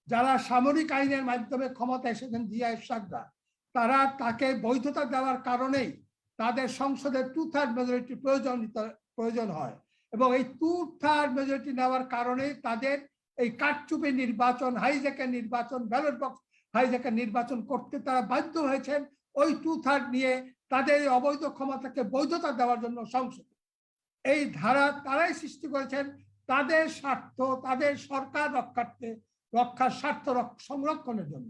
যারা সামরিক আইনের মাধ্যমে ক্ষমতা এসেছেন, জিয়া এরশাদরা, তারা তাকে বৈধতা দেওয়ার কারণেই তাদের সংসদে 2/3 মেজরিটি প্রয়োজন হয় এবং এই 2/3 মেজরিটি নেওয়ার কারণে তাদের এই কারচুপি নির্বাচন, হাইজ্যাকের নির্বাচন, ব্যালট বক্স হাইজ্যাকের নির্বাচন করতে তারা বাধ্য হয়েছেন ওই 2/3 নিয়ে তাদের অবৈধ ক্ষমতাকে বৈধতা দেওয়ার জন্য সংসদে। এই ধারা তারাই সৃষ্টি করেছেন তাদের স্বার্থ, তাদের সরকার রক্ষার স্বার্থ সংরক্ষণের জন্য।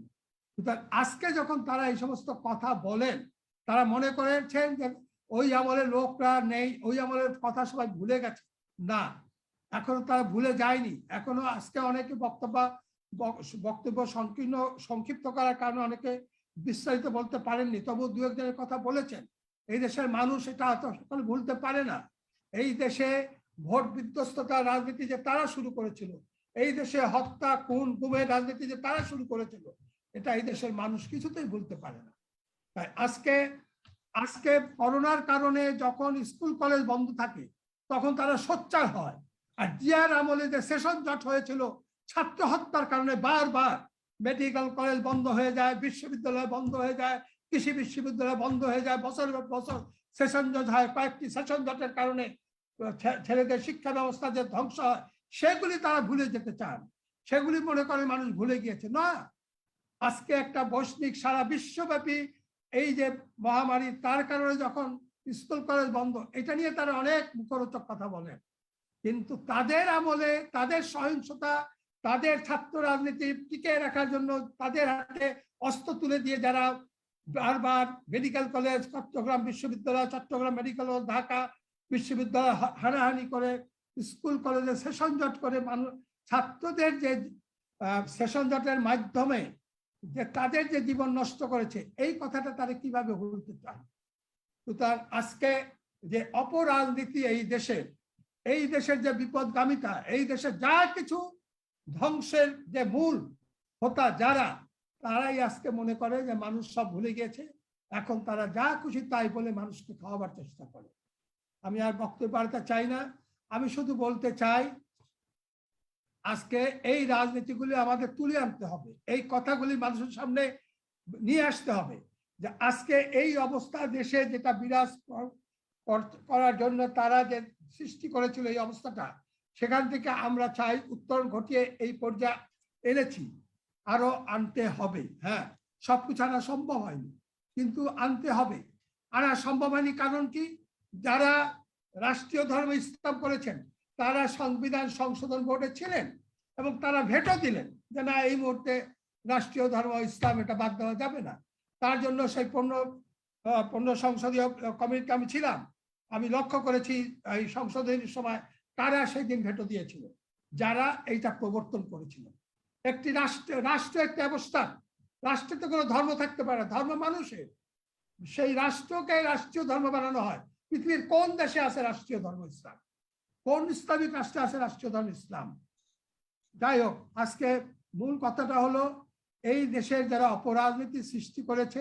আজকে যখন তারা এই সমস্ত কথা বলেন, তারা মনে করেছেন যে ওই আমলের লোকরা নেই, ওই আমলের কথা সবাই ভুলে গেছে। না, এখনো তারা ভুলে যায়নি। এখনো আজকে অনেকে বক্তব্য সংক্ষিপ্ত করার কারণে অনেকে বিস্তারিত বলতে পারেননি, তবু 2-1 জনের কথা বলেছেন। এই দেশের মানুষ এটা সকলে ভুলতে পারে না। এই দেশে ভোট বিধ্বস্ততার রাজনীতি যে তারা শুরু করেছিল, এই দেশে হত্যা, খুন, গুমের রাজনীতি যে তারা শুরু করেছিল, এটা এই দেশের মানুষ কিছুতেই ভুলতে পারে না। তাই আজকে আজকে করোনার কারণে যখন স্কুল কলেজ বন্ধ থাকে তখন তারা সোচ্চার হয়। আর জিয়ার আমলে যে সেশন জট হয়েছিল ছাত্র হত্যার কারণে বারবার মেডিকেল কলেজ বন্ধ হয়ে যায়, বিশ্ববিদ্যালয় বন্ধ হয়ে যায়, কৃষি বিশ্ববিদ্যালয় বন্ধ হয়ে যায়, বছরের পর বছর সেশন জট হয়। কয়েকটি সেশন জটের কারণে ছেলেদের শিক্ষা ব্যবস্থা যে ধ্বংস হয় সেগুলি তারা ভুলে যেতে চান, সেগুলি মনে করে মানুষ ভুলে গিয়েছে। না, আজকে একটা বৈশ্বিক সারা বিশ্বব্যাপী এই যে মহামারী, তার কারণে যখন স্কুল কলেজ বন্ধ, এটা নিয়ে তারা অনেক মুখরোচক কথা বলেন, কিন্তু তাদের আমলে তাদের সহিংসতা, তাদের ছাত্র রাজনীতি টিকে রাখার জন্য তাদের হাতে অস্ত্র তুলে দিয়ে যারা বারবার মেডিকেল কলেজ, চট্টগ্রাম বিশ্ববিদ্যালয়, চট্টগ্রাম মেডিকেল কলেজ, ঢাকা বিশ্ববিদ্যালয় হানাহানি করে, স্কুল কলেজে সেশন জট করে মানুষ ছাত্রদের যে সেশন জটের মাধ্যমে যে তাদের যে জীবন নষ্ট করেছে, এই কথাটা তারা কিভাবে ভুলতে চান? সুতরাং আজকে যে অপরাজনীতি এই দেশের যে বিপদগামিতা, এই দেশে যা কিছু ধ্বংসের যে মূল হোতা যারা, তারাই আজকে মনে করে যে মানুষ সব ভুলে গিয়েছে, এখন তারা যা খুশি তাই বলে মানুষকে খাওয়াবার চেষ্টা করে। আমি আর বক্তব্য বাড়াতে চাই না, আমি শুধু বলতে চাই আজকে এই রাজনীতিগুলি আমাদের তুলে আনতে হবে, এই কথাগুলি মানুষের সামনে নিয়ে আসতে হবে যে আজকে এই অবস্থা দেশে যেটা বিরাজ করার জন্য তারা যে সৃষ্টি করেছিল এই অবস্থাটা, সেখান থেকে আমরা চাই উত্তরণ ঘটিয়ে এই পর্যায়ে এনেছি, আরো আনতে হবে। হ্যাঁ, সবকিছু আনা সম্ভব হয়নি, কিন্তু আনতে হবে। আনা সম্ভব হয়নি কারণ কি? যারা রাষ্ট্রীয় ধর্ম স্থাপন করেছেন তারা সংবিধান সংশোধন বোর্ডে ছিলেন এবং তারা ভেটো দিলেন যে না, এই মুহূর্তে রাষ্ট্রীয় ধর্ম ইসলাম এটা বাদ দেওয়া যাবে না। তার জন্য সেই 15 সংসদীয় কমিটিতে আমি ছিলাম, আমি লক্ষ্য করেছি এই সংশোধনের সময় তারা সেই দিন ভেটো দিয়েছিল, যারা এইটা প্রবর্তন করেছিল। একটি রাষ্ট্র একটি অবস্থা, রাষ্ট্রে তো কোনো ধর্ম থাকতে পারে না, ধর্ম মানুষের, সেই রাষ্ট্রকে রাষ্ট্রীয় ধর্ম বানানো হয়। পৃথিবীর কোন দেশে আছে রাষ্ট্রীয় ধর্ম ইসলাম? কোন ইসলামিক রাষ্ট্রে আছে রাষ্ট্রীয় ধর্ম ইসলাম? যাই হোক, আজকে মূল কথাটা হলো এই দেশের যারা অপরাজনীতি সৃষ্টি করেছে,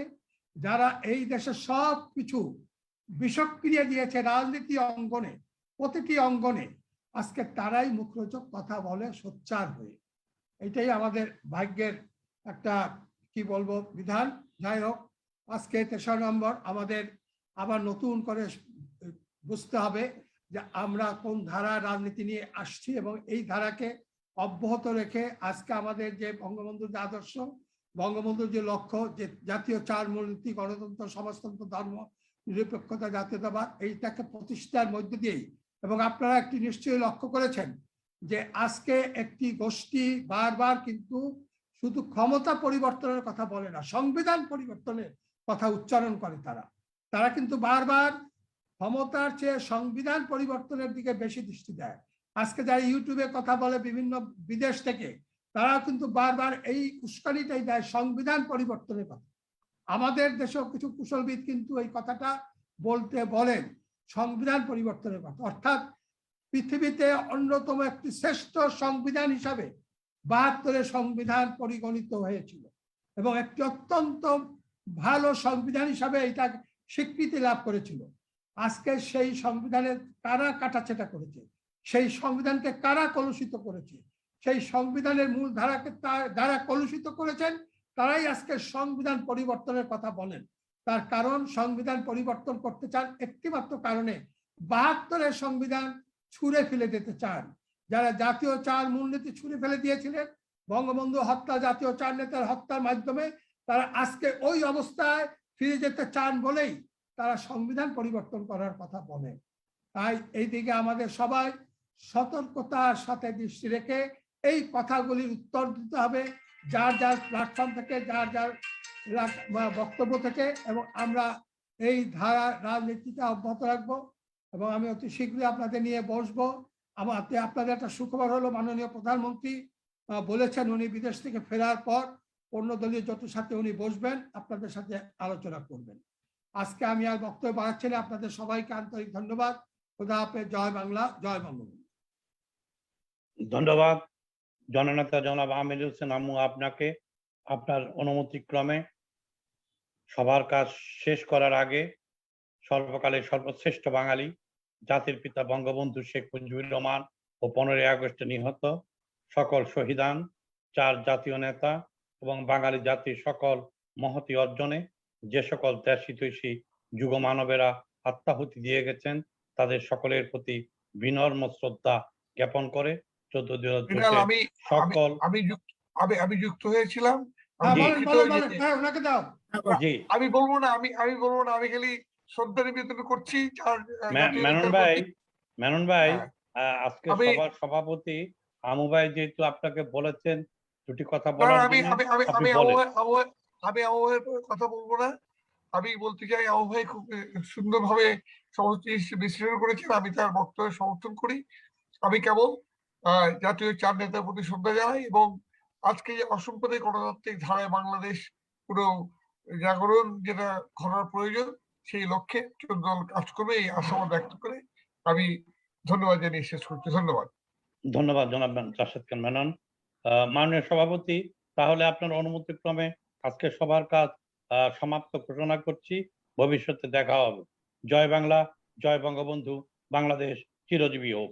যারা এই দেশের সব কিছু বিষক্রিয়া দিয়েছে রাজনীতি অঙ্গনে, প্রতিটি অঙ্গনে, আজকে তারাই মুখরোচক কথা বলে সোচ্চার হয়ে। এটাই আমাদের ভাগ্যের একটা কি বলবো বিধান। যাই হোক, আজকে 3 নম্বর আমাদের আবার নতুন করে বুঝতে হবে যে আমরা কোন ধারা রাজনীতি নিয়ে আসছি এবং এই ধারাকে অব্যাহত রেখে আজকে আমাদের যে বঙ্গবন্ধুর যে আদর্শ, বঙ্গবন্ধুর যে লক্ষ্য, যে জাতীয় 4 মূলনীতি, গণতন্ত্র, সমাজতন্ত্র, ধর্ম নিরপেক্ষতা, জাতীয়তাবাদ, এইটাকে প্রতিষ্ঠার মধ্য দিয়েই, এবং আপনারা একটি নিশ্চয়ই লক্ষ্য করেছেন যে আজকে একটি গোষ্ঠী বারবার কিন্তু শুধু ক্ষমতা পরিবর্তনের কথা বলে না, সংবিধান পরিবর্তনের কথা উচ্চারণ করে। তারা কিন্তু বারবার ক্ষমতার চেয়ে সংবিধান পরিবর্তনের দিকে বেশি দৃষ্টি দেয়। আজকে যারা ইউটিউবে কথা বলে বিভিন্ন বিদেশ থেকে, তারা কিন্তু বারবার এই উস্কানিটাই দেয় সংবিধান পরিবর্তনের কথা। আমাদের দেশেও কিছু কুশলবিদ কিন্তু এই কথাটা বলেন সংবিধান পরিবর্তনের কথা, অর্থাৎ পৃথিবীতে অন্যতম একটি শ্রেষ্ঠ সংবিধান হিসাবে 72-এর সংবিধান পরিগণিত হয়েছিল এবং একটি অত্যন্ত ভালো সংবিধান হিসাবে এটা স্বীকৃতি লাভ করেছিল। আজকে সেই সংবিধানের কারা কাটাছেটা করেছে, সেই সংবিধানকে কারা কলুষিত করেছে, সেই সংবিধানের মূল ধারাকে যারা কলুষিত করেছেন তারাই আজকে সংবিধান পরিবর্তনের কথা বলেন। তার কারণ সংবিধান পরিবর্তন করতে চান একটিমাত্র কারণে, 72-এর সংবিধান ছুঁড়ে ফেলে দিতে চান। যারা জাতীয় 4 মূলনীতি ছুঁড়ে ফেলে দিয়েছিলেন বঙ্গবন্ধু হত্যা, জাতীয় 4 নেতার হত্যার মাধ্যমে, তারা আজকে ওই অবস্থায় ফিরে যেতে চান বলেই তারা সংবিধান পরিবর্তন করার কথা বলেন। তাই এই দিকে আমাদের সবাই সতর্কতার সাথে দৃষ্টি রেখে এই কথাগুলির উত্তর দিতে হবে, যার যার প্ল্যাটফর্ম থেকে, যার যার বক্তব্য থেকে, এবং আমরা এই ধারা রাজনীতিটা অব্যাহত রাখবো। এবং আমি অতি শীঘ্রই আপনাদের নিয়ে বসবো। আপনাদের একটা সুখবর হলো, মাননীয় প্রধানমন্ত্রী বলেছেন উনি বিদেশ থেকে ফেরার পর অন্য দলীয় জোটের সাথে উনি বসবেন, আপনাদের সাথে আলোচনা করবেন। আজকে আমি আর বক্তব্য বাড়াচ্ছি না, আপনাদের সবাইকে আন্তরিক ধন্যবাদ। খোদা হাফেজ। জয় বাংলা, জয় বঙ্গবন্ধু। ধন্যবাদ জননেতা জনাব আমির হোসেন আম্মু আপনাকে। আপনার অনুমতিক্রমে সবার কাজ শেষ করার আগে সর্বকালের সর্বশ্রেষ্ঠ বাঙালি, জাতির পিতা বঙ্গবন্ধু শেখ মুজিবুর রহমান ও 15ই আগস্টে নিহত সকল শহীদান, 4 জাতীয় নেতা এবং বাঙালি জাতির সকল মহতী অর্জনে যে সকল দেশহিতৈষী যুগ মানবেরা আত্মাহুতি দিয়ে গেছেন, তাদের সকলের প্রতি বিনম্র শ্রদ্ধা জ্ঞাপন করে 14 মৃণাল, আমি সকল আমি যুক্ত আমি যুক্ত হয়েছিলাম। হ্যাঁ, আমি বলেন, দুঃখিত বলেন, যে- বলেন, হ্যাঁ, ওনাকে দাও। জি আমি বলবো না, আমি বলবো না, আমি খালি শ্রদ্ধা নিবেদন করছি জাতীয় মেনন নেতার ভাই, প্রতি। মেনন ভাই, হ্যাঁ। আজকে আমি- সভার সভাপতি আমু ভাই যেহেতু আপনাকে বলেছেন দুটি কথা না, বলার আমি জন্য, আমি আমি আপনি আমি বলেন। আমি আবহাওয়ার কথা বলবো না। আমি বলতে চাই আবহাওয়া খুব সুন্দরভাবে সমস্ত জিনিস বিশ্লেষণ করেছেন, আমি তার বক্তব্য সমর্থন করি। আমি কেবল জাতীয় 4 নেতার প্রতি শ্রদ্ধা জানাই এবং আজকে যে অসাম্প্রদায়িক গণতান্ত্রিক ধারায় বাংলাদেশ পুরো জাগরণ যেটা করার প্রয়োজন, সেই লক্ষ্যে 14 দল কাজ করবে এই আশাবাদ ব্যক্ত করে আমি ধন্যবাদ জানিয়ে শেষ করছি। ধন্যবাদ। ধন্যবাদ জনাব রাশেদ খান মেনন। মাননীয় সভাপতি, তাহলে আপনার অনুমতিক্রমে আজকে সবার কাজ সমাপ্ত ঘোষণা করছি। ভবিষ্যতে দেখা হবে। জয় বাংলা, জয় বঙ্গবন্ধু, বাংলাদেশ চিরজীবী হোক।